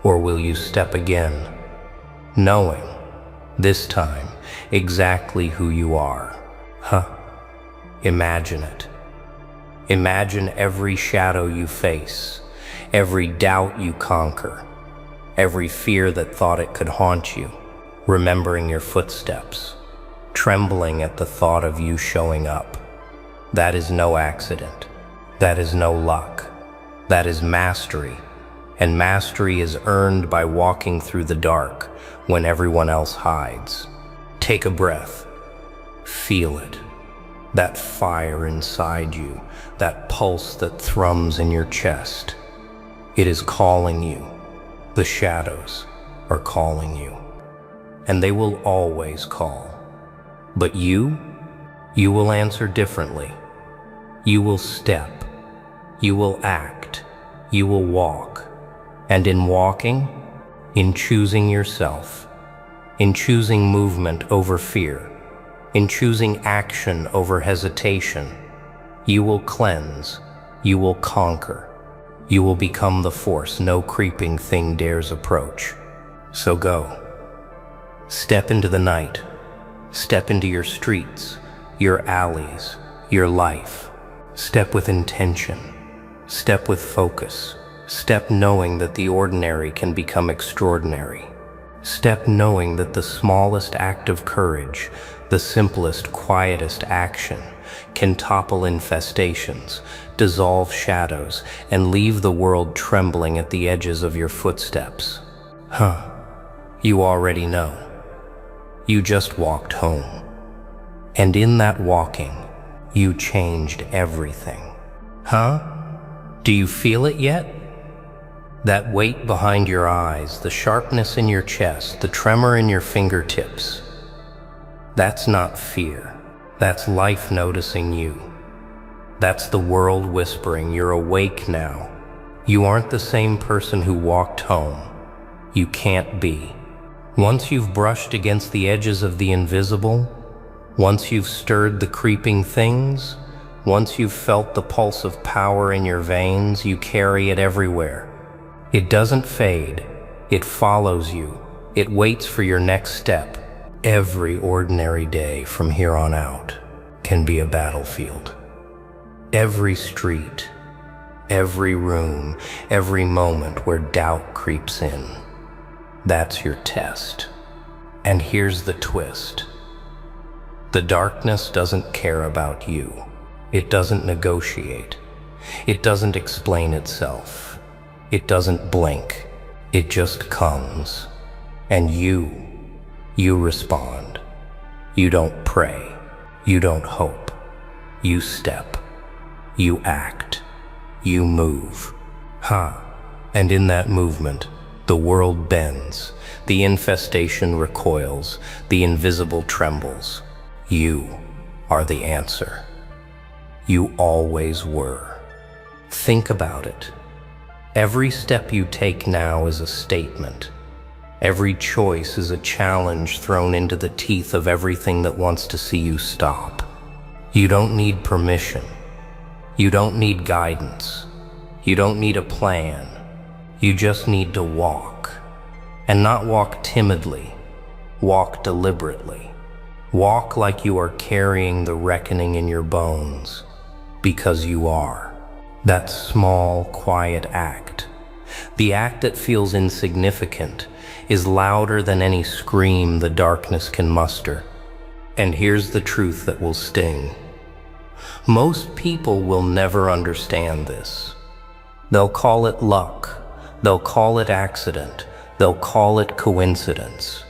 Or will you step again, knowing, this time, exactly who you are? Imagine it. Imagine every shadow you face, every doubt you conquer, every fear that thought it could haunt you, remembering your footsteps, trembling at the thought of you showing up. That is no accident. That is no luck. That is mastery. And mastery is earned by walking through the dark when everyone else hides. Take a breath. Feel it. That fire inside you, that pulse that thrums in your chest. It is calling you. The shadows are calling you. And they will always call. But you will answer differently. You will step. You will act. You will walk. And in walking, in choosing yourself, in choosing movement over fear, in choosing action over hesitation, you will cleanse, you will conquer, you will become the force no creeping thing dares approach. So go. Step into the night. Step into your streets, your alleys, your life. Step with intention. Step with focus. Step knowing that the ordinary can become extraordinary. Step knowing that the smallest act of courage, the simplest, quietest action, can topple infestations, dissolve shadows, and leave the world trembling at the edges of your footsteps. You already know. You just walked home. And in that walking, you changed everything. Do you feel it yet? That weight behind your eyes, the sharpness in your chest, the tremor in your fingertips. That's not fear. That's life noticing you. That's the world whispering, you're awake now. You aren't the same person who walked home. You can't be. Once you've brushed against the edges of the invisible, once you've stirred the creeping things, once you've felt the pulse of power in your veins, you carry it everywhere. It doesn't fade. It follows you. It waits for your next step. Every ordinary day from here on out can be a battlefield. Every street, every room, every moment where doubt creeps in. That's your test. And here's the twist. The darkness doesn't care about you. It doesn't negotiate. It doesn't explain itself. It doesn't blink. It just comes. And you respond. You don't pray. You don't hope. You step. You act. You move. And in that movement, the world bends. The infestation recoils. The invisible trembles. You are the answer. You always were. Think about it. Every step you take now is a statement. Every choice is a challenge thrown into the teeth of everything that wants to see you stop. You don't need permission. You don't need guidance. You don't need a plan. You just need to walk. And not walk timidly. Walk deliberately. Walk like you are carrying the reckoning in your bones. Because you are. That small, quiet act. The act that feels insignificant is louder than any scream the darkness can muster. And here's the truth that will sting. Most people will never understand this. They'll call it luck. They'll call it accident. They'll call it coincidence.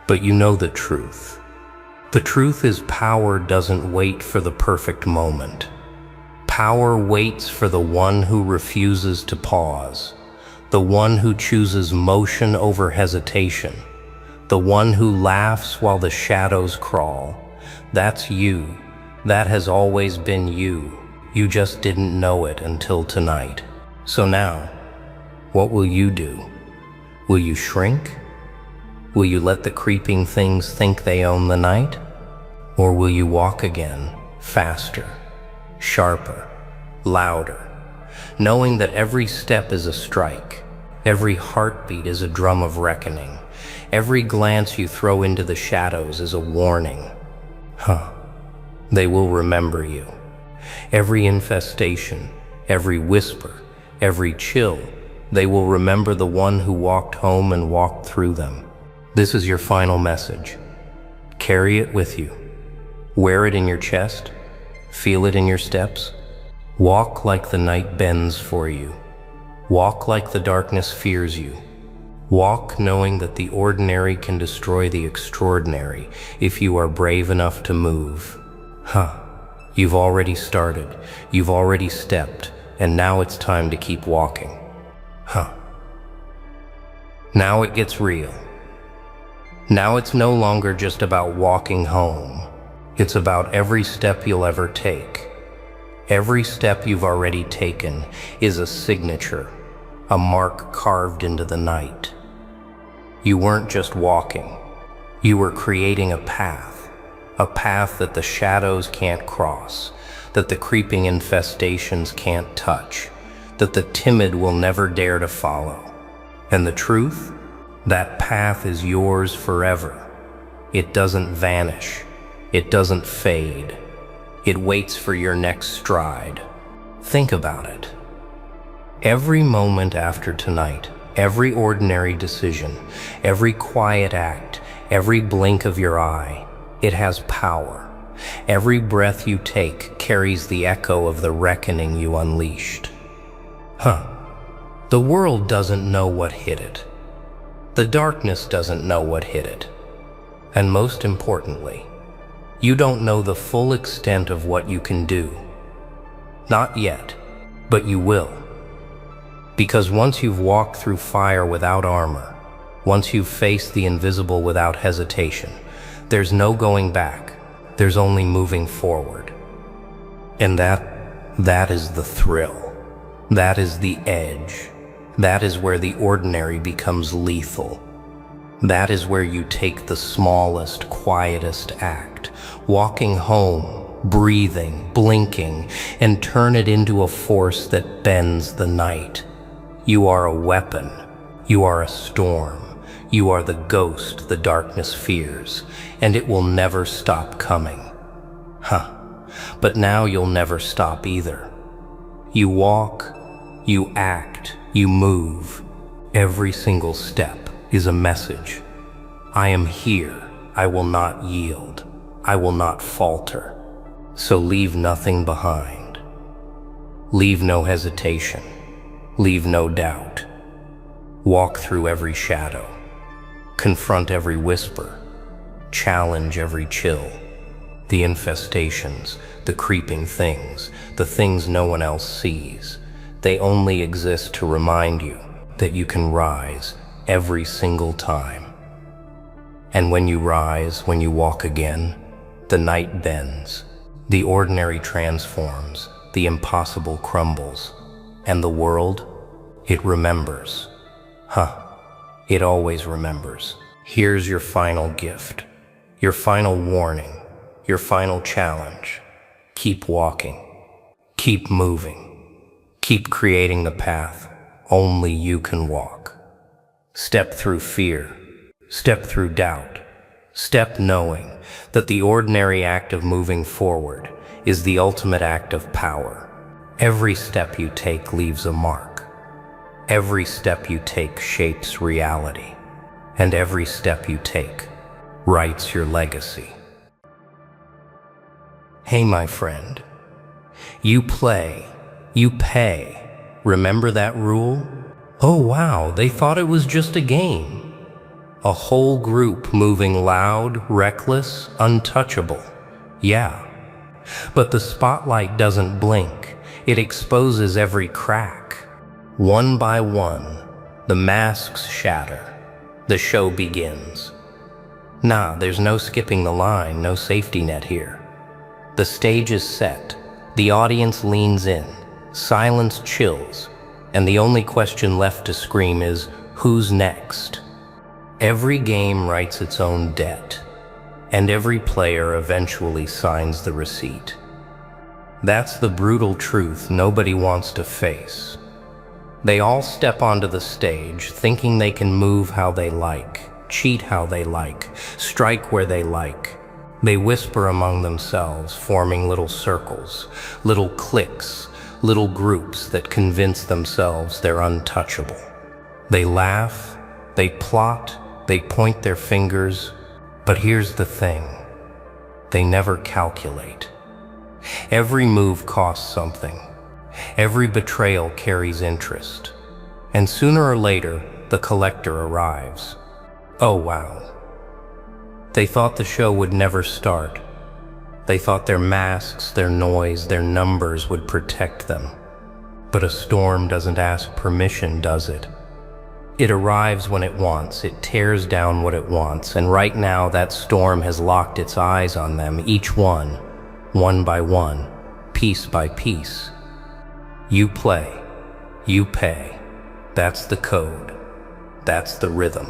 But you know the truth. The truth is power doesn't wait for the perfect moment. Power waits for the one who refuses to pause. The one who chooses motion over hesitation. The one who laughs while the shadows crawl. That's you. That has always been you. You just didn't know it until tonight. So now, what will you do? Will you shrink? Will you let the creeping things think they own the night? Or will you walk again, faster, sharper, louder, knowing that every step is a strike, every heartbeat is a drum of reckoning, every glance you throw into the shadows is a warning? They will remember you. Every infestation, every whisper, every chill, they will remember the one who walked home and walked through them. This is your final message. Carry it with you. Wear it in your chest. Feel it in your steps. Walk like the night bends for you. Walk like the darkness fears you. Walk knowing that the ordinary can destroy the extraordinary if you are brave enough to move. You've already started. You've already stepped. And now it's time to keep walking. Now it gets real. Now it's no longer just about walking home. It's about every step you'll ever take. Every step you've already taken is a signature, a mark carved into the night. You weren't just walking. You were creating a path that the shadows can't cross, that the creeping infestations can't touch, that the timid will never dare to follow. And the truth? That path is yours forever. It doesn't vanish. It doesn't fade. It waits for your next stride. Think about it. Every moment after tonight, every ordinary decision, every quiet act, every blink of your eye, it has power. Every breath you take carries the echo of the reckoning you unleashed. The world doesn't know what hit it. The darkness doesn't know what hit it. And most importantly, you don't know the full extent of what you can do. Not yet, but you will. Because once you've walked through fire without armor, once you've faced the invisible without hesitation, there's no going back. There's only moving forward. And that is the thrill. That is the edge. That is where the ordinary becomes lethal. That is where you take the smallest, quietest act, walking home, breathing, blinking, and turn it into a force that bends the night. You are a weapon. You are a storm. You are the ghost the darkness fears, and it will never stop coming. But now you'll never stop either. You walk, you act, you move. Every single step is a message. I am here. I will not yield. I will not falter. So leave nothing behind. Leave no hesitation. Leave no doubt. Walk through every shadow. Confront every whisper. Challenge every chill. The infestations, the creeping things, the things no one else sees. They only exist to remind you that you can rise every single time. And when you rise, when you walk again, the night bends, the ordinary transforms, the impossible crumbles, and the world, it remembers. It always remembers. Here's your final gift, your final warning, your final challenge. Keep walking, keep moving, keep creating the path only you can walk. Step through fear, step through doubt, step knowing that the ordinary act of moving forward is the ultimate act of power. Every step you take leaves a mark. Every step you take shapes reality. And every step you take writes your legacy. Hey, my friend, you play, you pay. Remember that rule? Oh wow, they thought it was just a game. A whole group moving loud, reckless, untouchable. Yeah. But the spotlight doesn't blink. It exposes every crack. One by one, the masks shatter. The show begins. Nah, there's no skipping the line, no safety net here. The stage is set. The audience leans in. Silence chills. And the only question left to scream is, who's next? Every game writes its own debt. And every player eventually signs the receipt. That's the brutal truth nobody wants to face. They all step onto the stage thinking they can move how they like, cheat how they like, strike where they like. They whisper among themselves, forming little circles, little cliques, little groups that convince themselves they're untouchable. They laugh, they plot, they point their fingers, but here's the thing, they never calculate. Every move costs something. Every betrayal carries interest. And sooner or later, the collector arrives. Oh wow. They thought the show would never start. They thought their masks, their noise, their numbers would protect them. But a storm doesn't ask permission, does it? It arrives when it wants, it tears down what it wants, and right now that storm has locked its eyes on them, each one by one, piece by piece. You play, you pay. That's the code. That's the rhythm.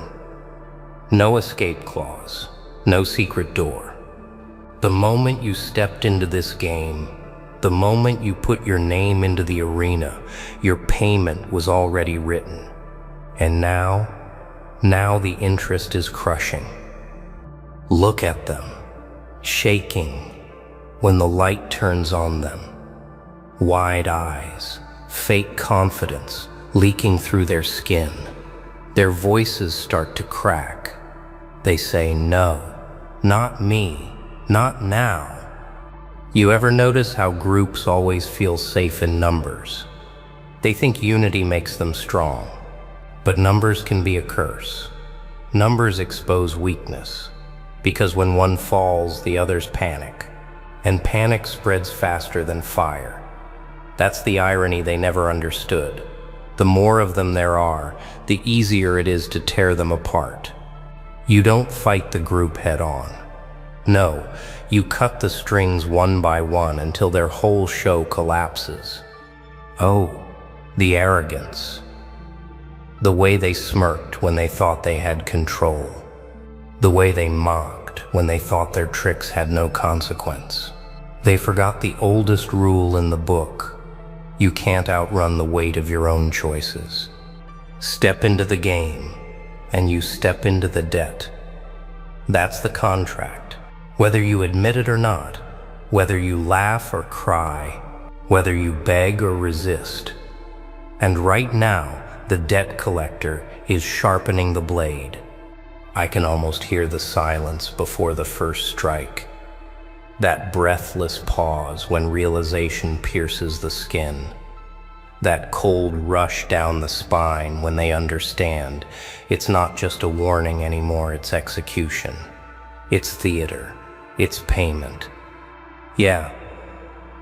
No escape clause, no secret door. The moment you stepped into this game, the moment you put your name into the arena, your payment was already written. And now the interest is crushing. Look at them, shaking when the light turns on them. Wide eyes, fake confidence leaking through their skin. Their voices start to crack. They say, no, not me, not now. You ever notice how groups always feel safe in numbers? They think unity makes them strong, but numbers can be a curse. Numbers expose weakness, because when one falls, the others panic, and panic spreads faster than fire. That's the irony they never understood. The more of them there are, the easier it is to tear them apart. You don't fight the group head on. No, you cut the strings one by one until their whole show collapses. Oh, the arrogance. The way they smirked when they thought they had control. The way they mocked when they thought their tricks had no consequence. They forgot the oldest rule in the book. You can't outrun the weight of your own choices. Step into the game, and you step into the debt. That's the contract. Whether you admit it or not, whether you laugh or cry, whether you beg or resist. And right now, the debt collector is sharpening the blade. I can almost hear the silence before the first strike. That breathless pause when realization pierces the skin. That cold rush down the spine when they understand it's not just a warning anymore, it's execution. It's theater. It's payment. Yeah,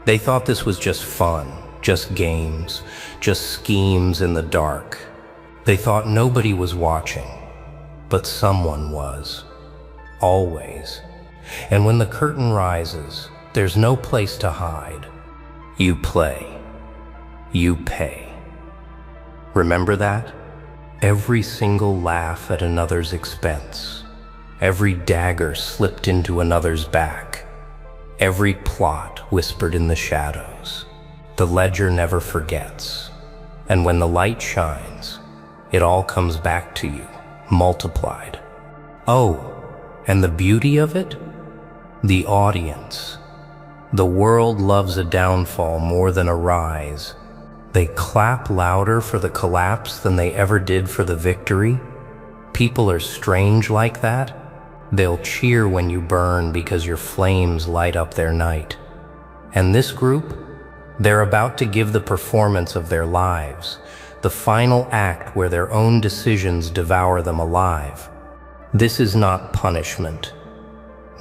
they thought this was just fun, just games, just schemes in the dark. They thought nobody was watching, but someone was. Always. And when the curtain rises, there's no place to hide. You play. You pay. Remember that? Every single laugh at another's expense. Every dagger slipped into another's back. Every plot whispered in the shadows. The ledger never forgets. And when the light shines, it all comes back to you, multiplied. Oh, and the beauty of it? The audience. The world loves a downfall more than a rise. They clap louder for the collapse than they ever did for the victory. People are strange like that. They'll cheer when you burn because your flames light up their night. And this group, they're about to give the performance of their lives, the final act where their own decisions devour them alive. This is not punishment.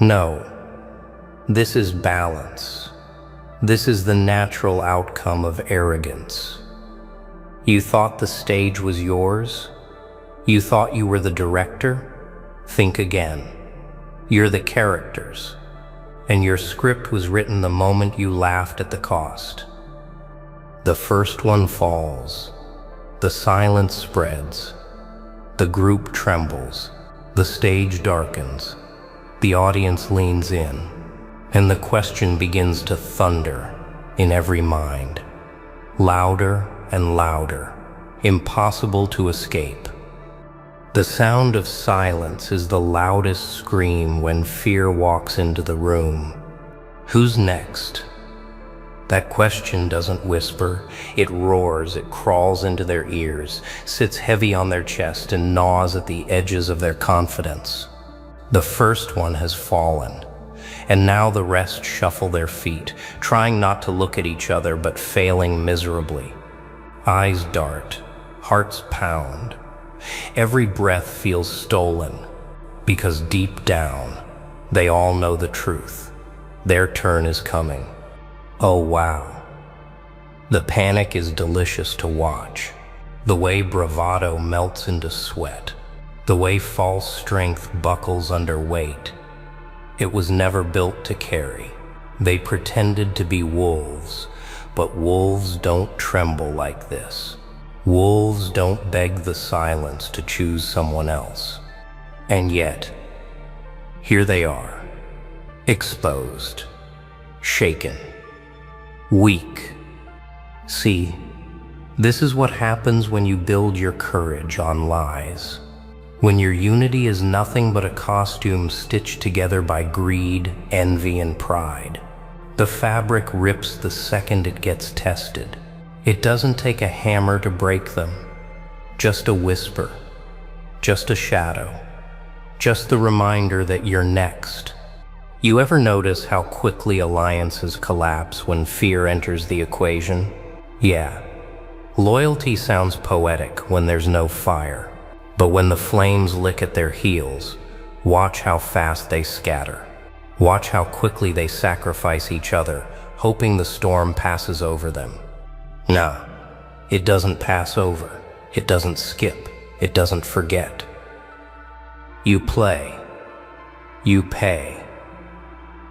No, this is balance. This is the natural outcome of arrogance. You thought the stage was yours? You thought you were the director? Think again. You're the characters, and your script was written the moment you laughed at the cost. The first one falls. The silence spreads. The group trembles. The stage darkens. The audience leans in, and the question begins to thunder in every mind. Louder and louder, impossible to escape. The sound of silence is the loudest scream when fear walks into the room. Who's next? That question doesn't whisper, it roars, it crawls into their ears, sits heavy on their chest and gnaws at the edges of their confidence. The first one has fallen, and now the rest shuffle their feet, trying not to look at each other but failing miserably. Eyes dart, hearts pound. Every breath feels stolen, because deep down, they all know the truth. Their turn is coming. Oh wow. The panic is delicious to watch. The way bravado melts into sweat. The way false strength buckles under weight. It was never built to carry. They pretended to be wolves, but wolves don't tremble like this. Wolves don't beg the silence to choose someone else. And yet, here they are, exposed, shaken, weak. See, this is what happens when you build your courage on lies. When your unity is nothing but a costume stitched together by greed, envy, and pride. The fabric rips the second it gets tested. It doesn't take a hammer to break them. Just a whisper. Just a shadow. Just the reminder that you're next. You ever notice how quickly alliances collapse when fear enters the equation? Yeah. Loyalty sounds poetic when there's no fire. But when the flames lick at their heels, watch how fast they scatter. Watch how quickly they sacrifice each other, hoping the storm passes over them. Nah, it doesn't pass over. It doesn't skip. It doesn't forget. You play. You pay.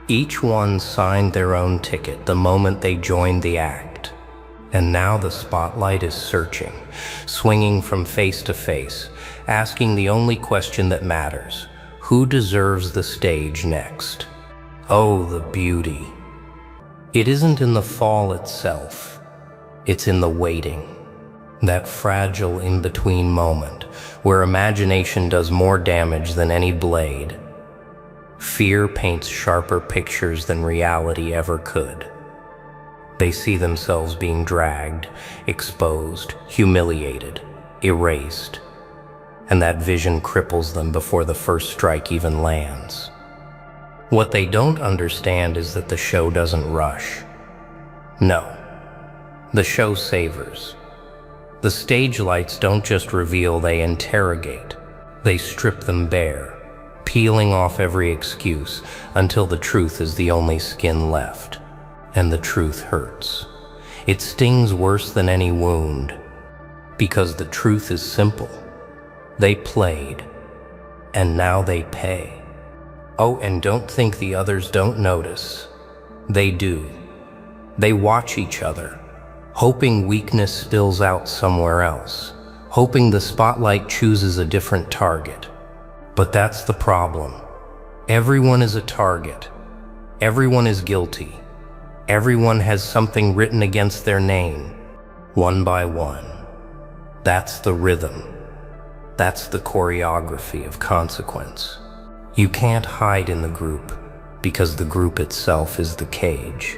Each one signed their own ticket the moment they joined the act. And now the spotlight is searching, swinging from face to face, asking the only question that matters. Who deserves the stage next? Oh, the beauty. It isn't in the fall itself. It's in the waiting. That fragile in-between moment where imagination does more damage than any blade. Fear paints sharper pictures than reality ever could. They see themselves being dragged, exposed, humiliated, erased. And that vision cripples them before the first strike even lands. What they don't understand is that the show doesn't rush. No, the show savors. The stage lights don't just reveal, they interrogate. They strip them bare, peeling off every excuse until the truth is the only skin left. And the truth hurts. It stings worse than any wound, because the truth is simple. They played, and now they pay. Oh, and don't think the others don't notice. They do. They watch each other, hoping weakness spills out somewhere else, hoping the spotlight chooses a different target. But that's the problem. Everyone is a target. Everyone is guilty. Everyone has something written against their name, one by one. That's the rhythm. That's the choreography of consequence. You can't hide in the group because the group itself is the cage.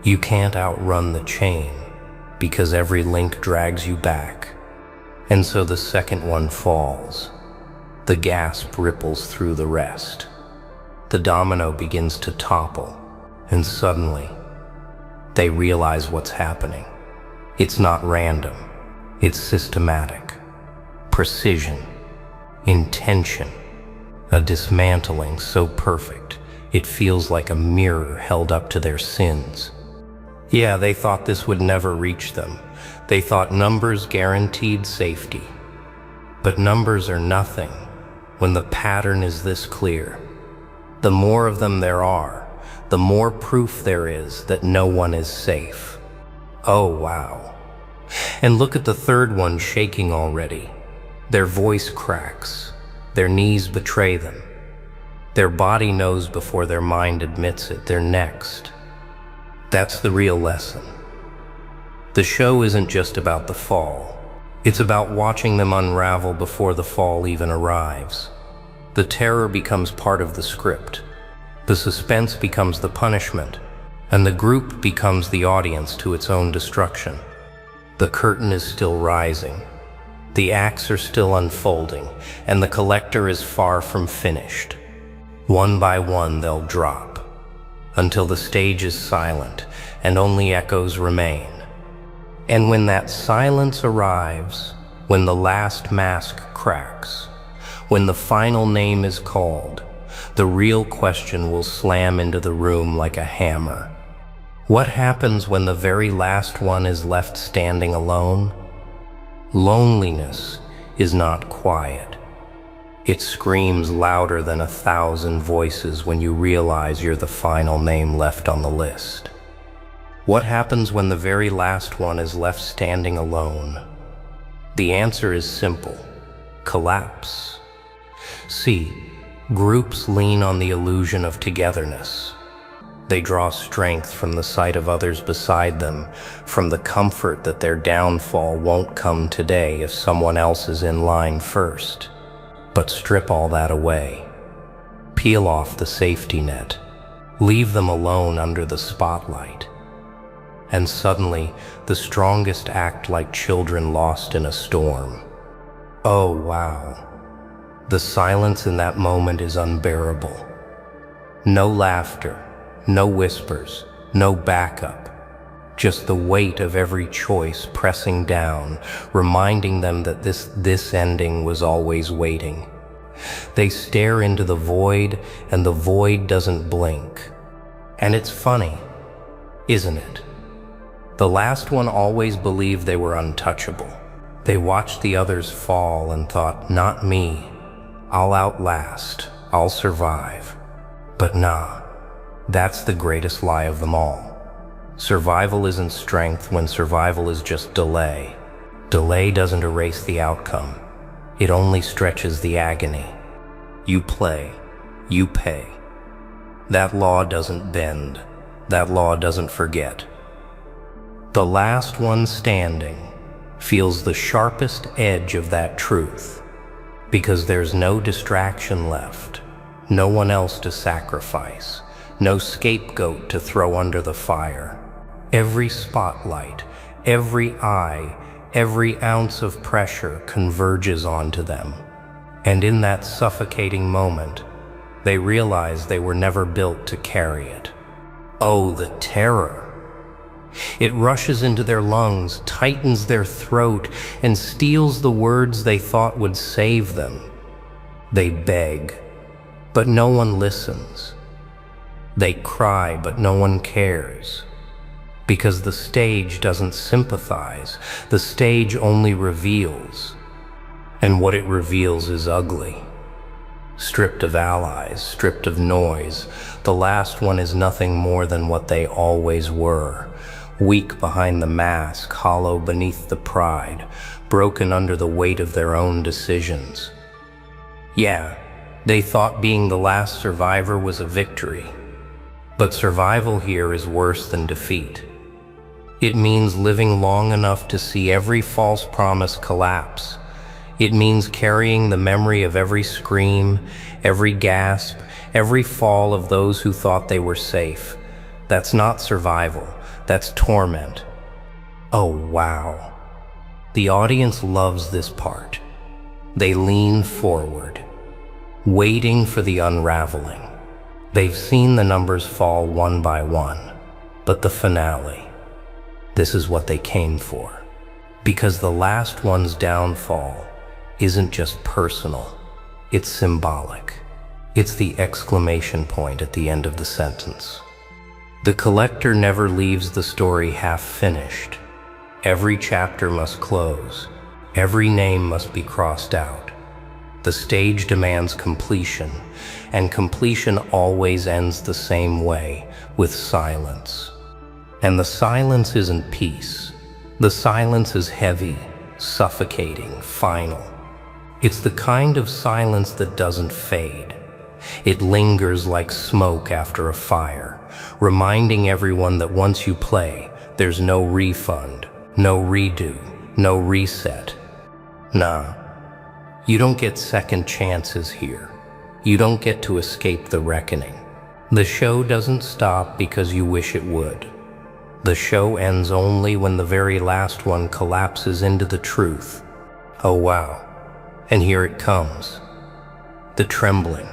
You can't outrun the chain because every link drags you back. And so the second one falls. The gasp ripples through the rest. The domino begins to topple, and suddenly, they realize what's happening. It's not random. It's systematic. Precision. Intention. A dismantling so perfect, it feels like a mirror held up to their sins. Yeah, they thought this would never reach them. They thought numbers guaranteed safety. But numbers are nothing when the pattern is this clear. The more of them there are, the more proof there is that no one is safe. Oh, wow. And look at the third one shaking already. Their voice cracks. Their knees betray them. Their body knows before their mind admits it. They're next. That's the real lesson. The show isn't just about the fall. It's about watching them unravel before the fall even arrives. The terror becomes part of the script. The suspense becomes the punishment, and the group becomes the audience to its own destruction. The curtain is still rising. The acts are still unfolding, and the collector is far from finished. One by one they'll drop, until the stage is silent and only echoes remain. And when that silence arrives, when the last mask cracks, when the final name is called, the real question will slam into the room like a hammer. What happens when the very last one is left standing alone? Loneliness is not quiet. It screams louder than 1,000 voices when you realize you're the final name left on the list. What happens when the very last one is left standing alone? The answer is simple: collapse. See, groups lean on the illusion of togetherness. They draw strength from the sight of others beside them, from the comfort that their downfall won't come today if someone else is in line first. But strip all that away. Peel off the safety net. Leave them alone under the spotlight. And suddenly, the strongest act like children lost in a storm. Oh, wow. The silence in that moment is unbearable. No laughter, no whispers, no backup. Just the weight of every choice pressing down, reminding them that this ending was always waiting. They stare into the void, and the void doesn't blink. And it's funny, isn't it? The last one always believed they were untouchable. They watched the others fall and thought, not me. I'll outlast, I'll survive. But nah, that's the greatest lie of them all. Survival isn't strength when survival is just delay. Delay doesn't erase the outcome. It only stretches the agony. You play, you pay. That law doesn't bend. That law doesn't forget. The last one standing feels the sharpest edge of that truth, because there's no distraction left, no one else to sacrifice, no scapegoat to throw under the fire. Every spotlight, every eye, every ounce of pressure converges onto them. And in that suffocating moment, they realize they were never built to carry it. Oh, the terror! It rushes into their lungs, tightens their throat, and steals the words they thought would save them. They beg, but no one listens. They cry, but no one cares. Because the stage doesn't sympathize. The stage only reveals. And what it reveals is ugly. Stripped of allies, stripped of noise, the last one is nothing more than what they always were. weak behind the mask, hollow beneath the pride, broken under the weight of their own decisions. Yeah, they thought being the last survivor was a victory. But survival here is worse than defeat. It means living long enough to see every false promise collapse. It means carrying the memory of every scream, every gasp, every fall of those who thought they were safe. That's not survival, that's torment. Oh, wow. The audience loves this part. They lean forward, waiting for the unraveling. They've seen the numbers fall one by one, but the finale, this is what they came for. Because the last one's downfall isn't just personal, it's symbolic. It's the exclamation point at the end of the sentence. The collector never leaves the story half finished. Every chapter must close. Every name must be crossed out. The stage demands completion, and completion always ends the same way, with silence. And the silence isn't peace. The silence is heavy, suffocating, final. It's the kind of silence that doesn't fade. It lingers like smoke after a fire, reminding everyone that once you play, there's no refund, no redo, no reset. Nah, you don't get second chances here. You don't get to escape the reckoning. The show doesn't stop because you wish it would. The show ends only when the very last one collapses into the truth. Oh wow, and here it comes. The trembling,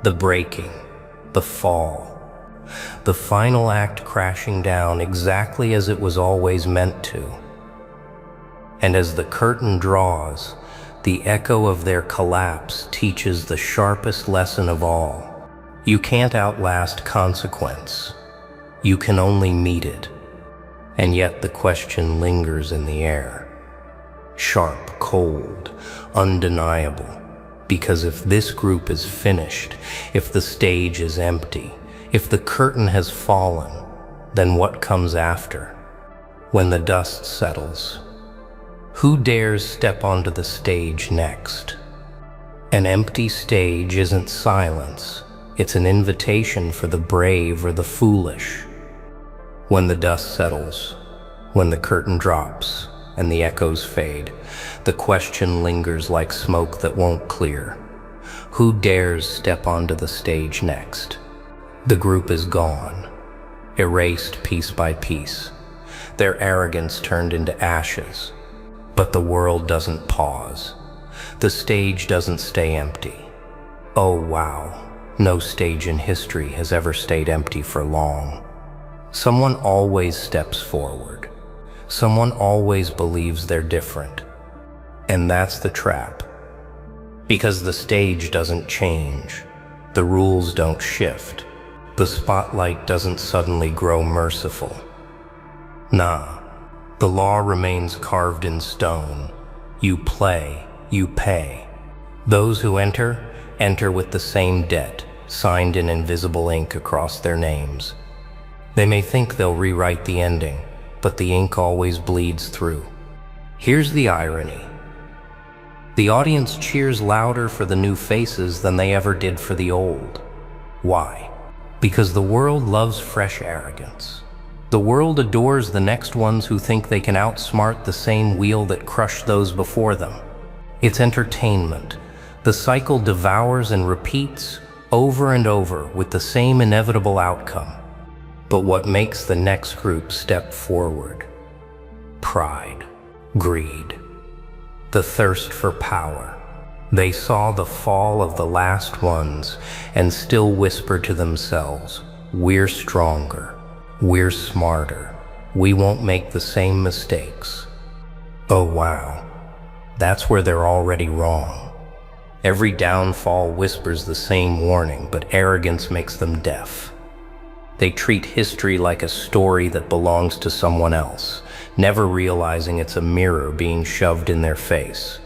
the breaking, the fall. The final act crashing down exactly as it was always meant to. And as the curtain draws, the echo of their collapse teaches the sharpest lesson of all. You can't outlast consequence. You can only meet it. And yet the question lingers in the air. Sharp, cold, undeniable. Because if this group is finished, if the stage is empty, if the curtain has fallen, then what comes after? When the dust settles, who dares step onto the stage next? An empty stage isn't silence. It's an invitation for the brave or the foolish. When the dust settles, when the curtain drops and the echoes fade, the question lingers like smoke that won't clear. Who dares step onto the stage next? The group is gone, erased piece by piece, their arrogance turned into ashes. But the world doesn't pause. The stage doesn't stay empty. Oh wow, no stage in history has ever stayed empty for long. Someone always steps forward. Someone always believes they're different. And that's the trap. Because the stage doesn't change. The rules don't shift. The spotlight doesn't suddenly grow merciful. Nah. The law remains carved in stone. You play, you pay. Those who enter, enter with the same debt, signed in invisible ink across their names. They may think they'll rewrite the ending, but the ink always bleeds through. Here's the irony. The audience cheers louder for the new faces than they ever did for the old. Why? Because the world loves fresh arrogance. The world adores the next ones who think they can outsmart the same wheel that crushed those before them. It's entertainment. The cycle devours and repeats over and over with the same inevitable outcome. But what makes the next group step forward? Pride, greed, the thirst for power. They saw the fall of the last ones and still whisper to themselves, "We're stronger. We're smarter. We won't make the same mistakes." Oh wow, that's where they're already wrong. Every downfall whispers the same warning, but arrogance makes them deaf. They treat history like a story that belongs to someone else, never realizing it's a mirror being shoved in their face.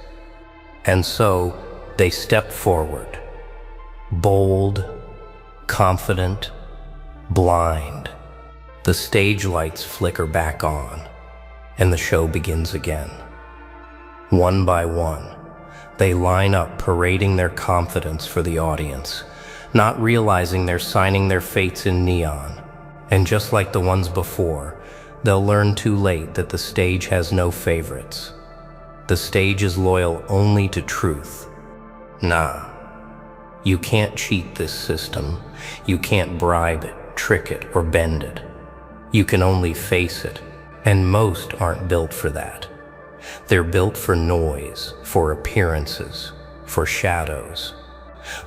And so, they step forward, bold, confident, blind. The stage lights flicker back on, and the show begins again. One by one, they line up parading their confidence for the audience, not realizing they're signing their fates in neon. And just like the ones before, they'll learn too late that the stage has no favorites. The stage is loyal only to truth. Nah, you can't cheat this system. You can't bribe it, trick it, or bend it. You can only face it, and most aren't built for that. They're built for noise, for appearances, for shadows.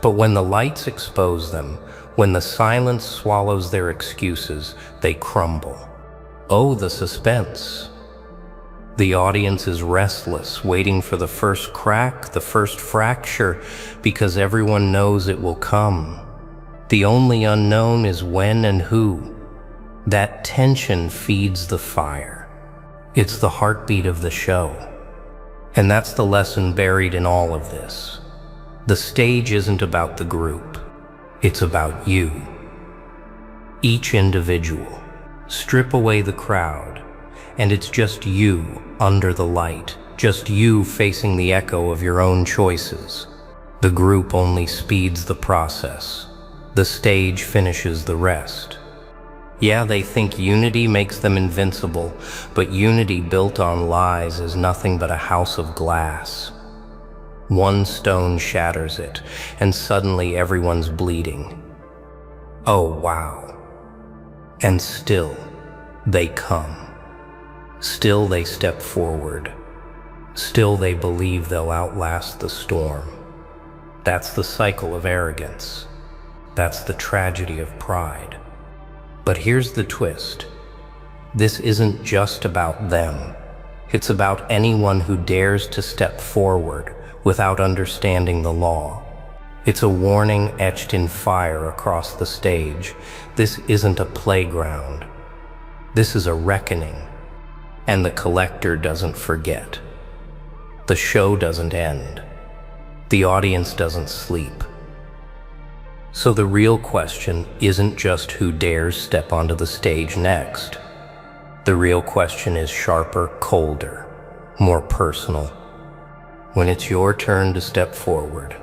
But when the lights expose them, when the silence swallows their excuses, they crumble. Oh, the suspense. The audience is restless, waiting for the first crack, the first fracture, because everyone knows it will come. The only unknown is when and who. That tension feeds the fire. It's the heartbeat of the show. And that's the lesson buried in all of this. The stage isn't about the group. It's about you. Each individual. Strip away the crowd, and it's just you under the light, just you facing the echo of your own choices. The group only speeds the process. The stage finishes the rest. Yeah, they think unity makes them invincible, but unity built on lies is nothing but a house of glass. One stone shatters it, and suddenly everyone's bleeding. Oh, wow. And still, they come. Still they step forward. Still they believe they'll outlast the storm. That's the cycle of arrogance. That's the tragedy of pride. But here's the twist. This isn't just about them. It's about anyone who dares to step forward without understanding the law. It's a warning etched in fire across the stage. This isn't a playground. This is a reckoning. And the collector doesn't forget. The show doesn't end. The audience doesn't sleep. So the real question isn't just who dares step onto the stage next. The real question is sharper, colder, more personal. When it's your turn to step forward,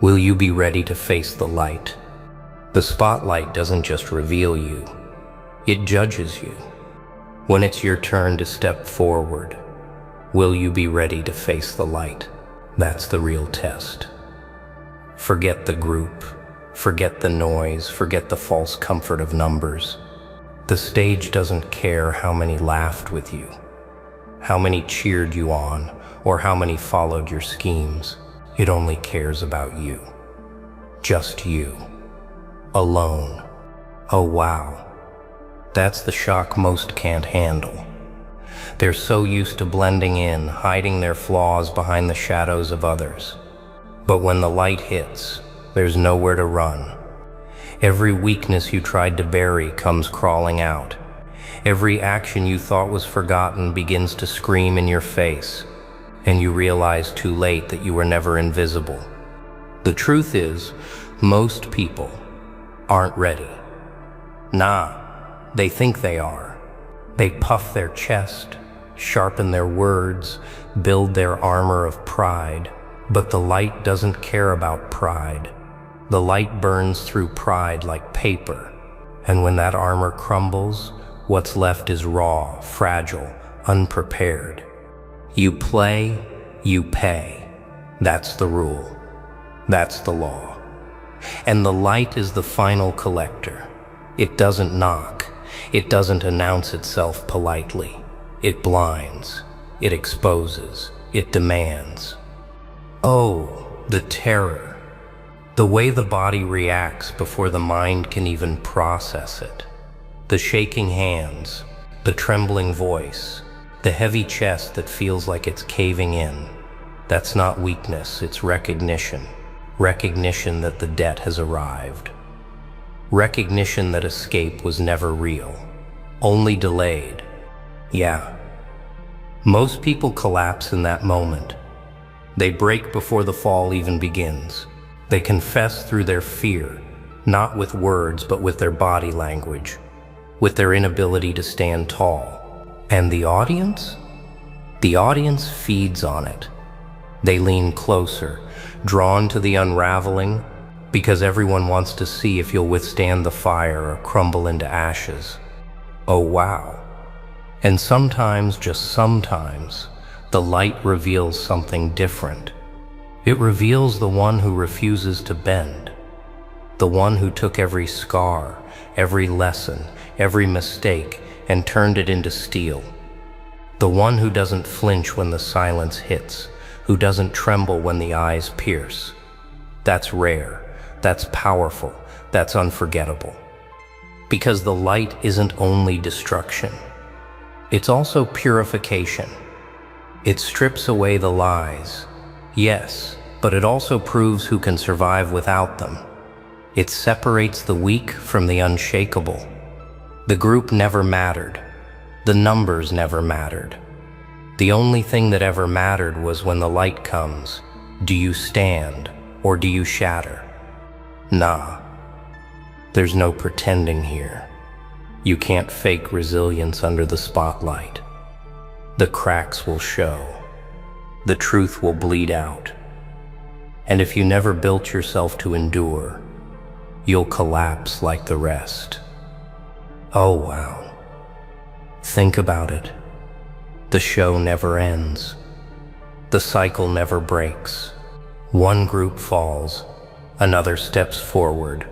will you be ready to face the light? The spotlight doesn't just reveal you, it judges you. When it's your turn to step forward, will you be ready to face the light? That's the real test. Forget the group, forget the noise, forget the false comfort of numbers. The stage doesn't care how many laughed with you, how many cheered you on, or how many followed your schemes. It only cares about you. Just you. Alone. Oh wow. That's the shock most can't handle. They're so used to blending in, hiding their flaws behind the shadows of others. But when the light hits, there's nowhere to run. Every weakness you tried to bury comes crawling out. Every action you thought was forgotten begins to scream in your face, and you realize too late that you were never invisible. The truth is, most people aren't ready. Nah, they think they are. They puff their chest, sharpen their words, build their armor of pride. But the light doesn't care about pride. The light burns through pride like paper. And when that armor crumbles, what's left is raw, fragile, unprepared. You play, you pay. That's the rule. That's the law. And the light is the final collector. It doesn't knock. It doesn't announce itself politely. It blinds. It exposes. It demands. Oh, the terror. The way the body reacts before the mind can even process it. The shaking hands, the trembling voice, the heavy chest that feels like it's caving in. That's not weakness, it's recognition. Recognition that the debt has arrived. Recognition that escape was never real, only delayed. Yeah. Most people collapse in that moment. They break before the fall even begins. They confess through their fear, not with words, but with their body language. with their inability to stand tall. And the audience? The audience feeds on it. They lean closer, drawn to the unraveling, because everyone wants to see if you'll withstand the fire or crumble into ashes. Oh wow. And sometimes, just sometimes, the light reveals something different. It reveals the one who refuses to bend, the one who took every scar, every lesson, every mistake, and turned it into steel. The one who doesn't flinch when the silence hits, who doesn't tremble when the eyes pierce. That's rare, that's powerful, that's unforgettable. Because the light isn't only destruction, it's also purification. It strips away the lies, yes, but it also proves who can survive without them. It separates the weak from the unshakable. The group never mattered. The numbers never mattered. The only thing that ever mattered was when the light comes. Do you stand or do you shatter? Nah, there's no pretending here. You can't fake resilience under the spotlight. The cracks will show. The truth will bleed out. And if you never built yourself to endure, you'll collapse like the rest. Oh wow. Think about it. The show never ends. The cycle never breaks. One group falls, another steps forward.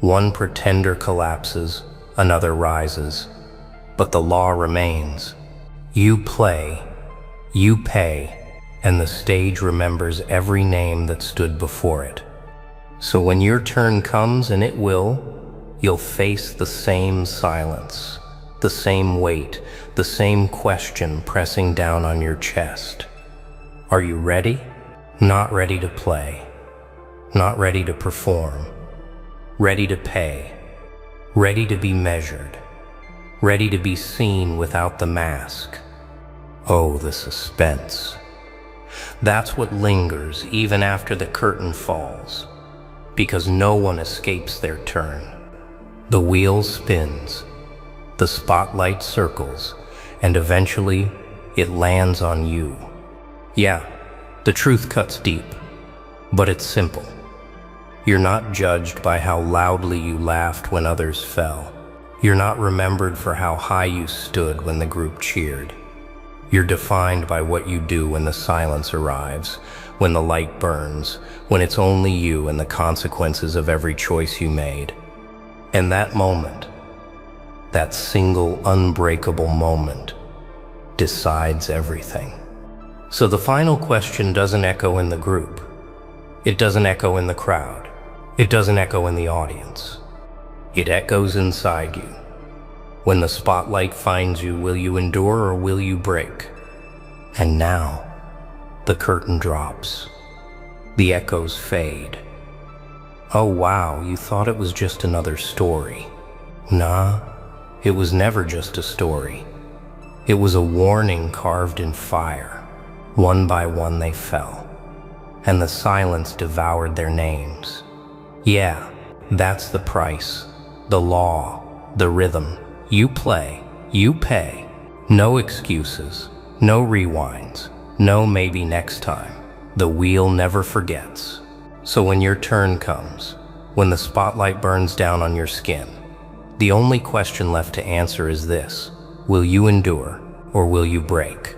One pretender collapses, another rises. But the law remains. You play, you pay, and the stage remembers every name that stood before it. So when your turn comes, and it will, you'll face the same silence, the same weight, the same question pressing down on your chest. Are you ready? Not ready to play, not ready to perform, ready to pay, ready to be measured, ready to be seen without the mask. Oh, the suspense. That's what lingers even after the curtain falls, because no one escapes their turn. The wheel spins, the spotlight circles, and eventually it lands on you. Yeah, the truth cuts deep, but it's simple. You're not judged by how loudly you laughed when others fell. You're not remembered for how high you stood when the group cheered. You're defined by what you do when the silence arrives, when the light burns, when it's only you and the consequences of every choice you made. And that moment, that single unbreakable moment, decides everything. So the final question doesn't echo in the group. It doesn't echo in the crowd. It doesn't echo in the audience. It echoes inside you. When the spotlight finds you, will you endure or will you break? And now, the curtain drops. The echoes fade. Oh wow, you thought it was just another story. Nah, it was never just a story. It was a warning carved in fire. One by one they fell, and the silence devoured their names. Yeah, that's the price. The law, the rhythm. You play, you pay. No excuses, no rewinds, no maybe next time. The wheel never forgets. So when your turn comes, when the spotlight burns down on your skin, the only question left to answer is this: will you endure or will you break?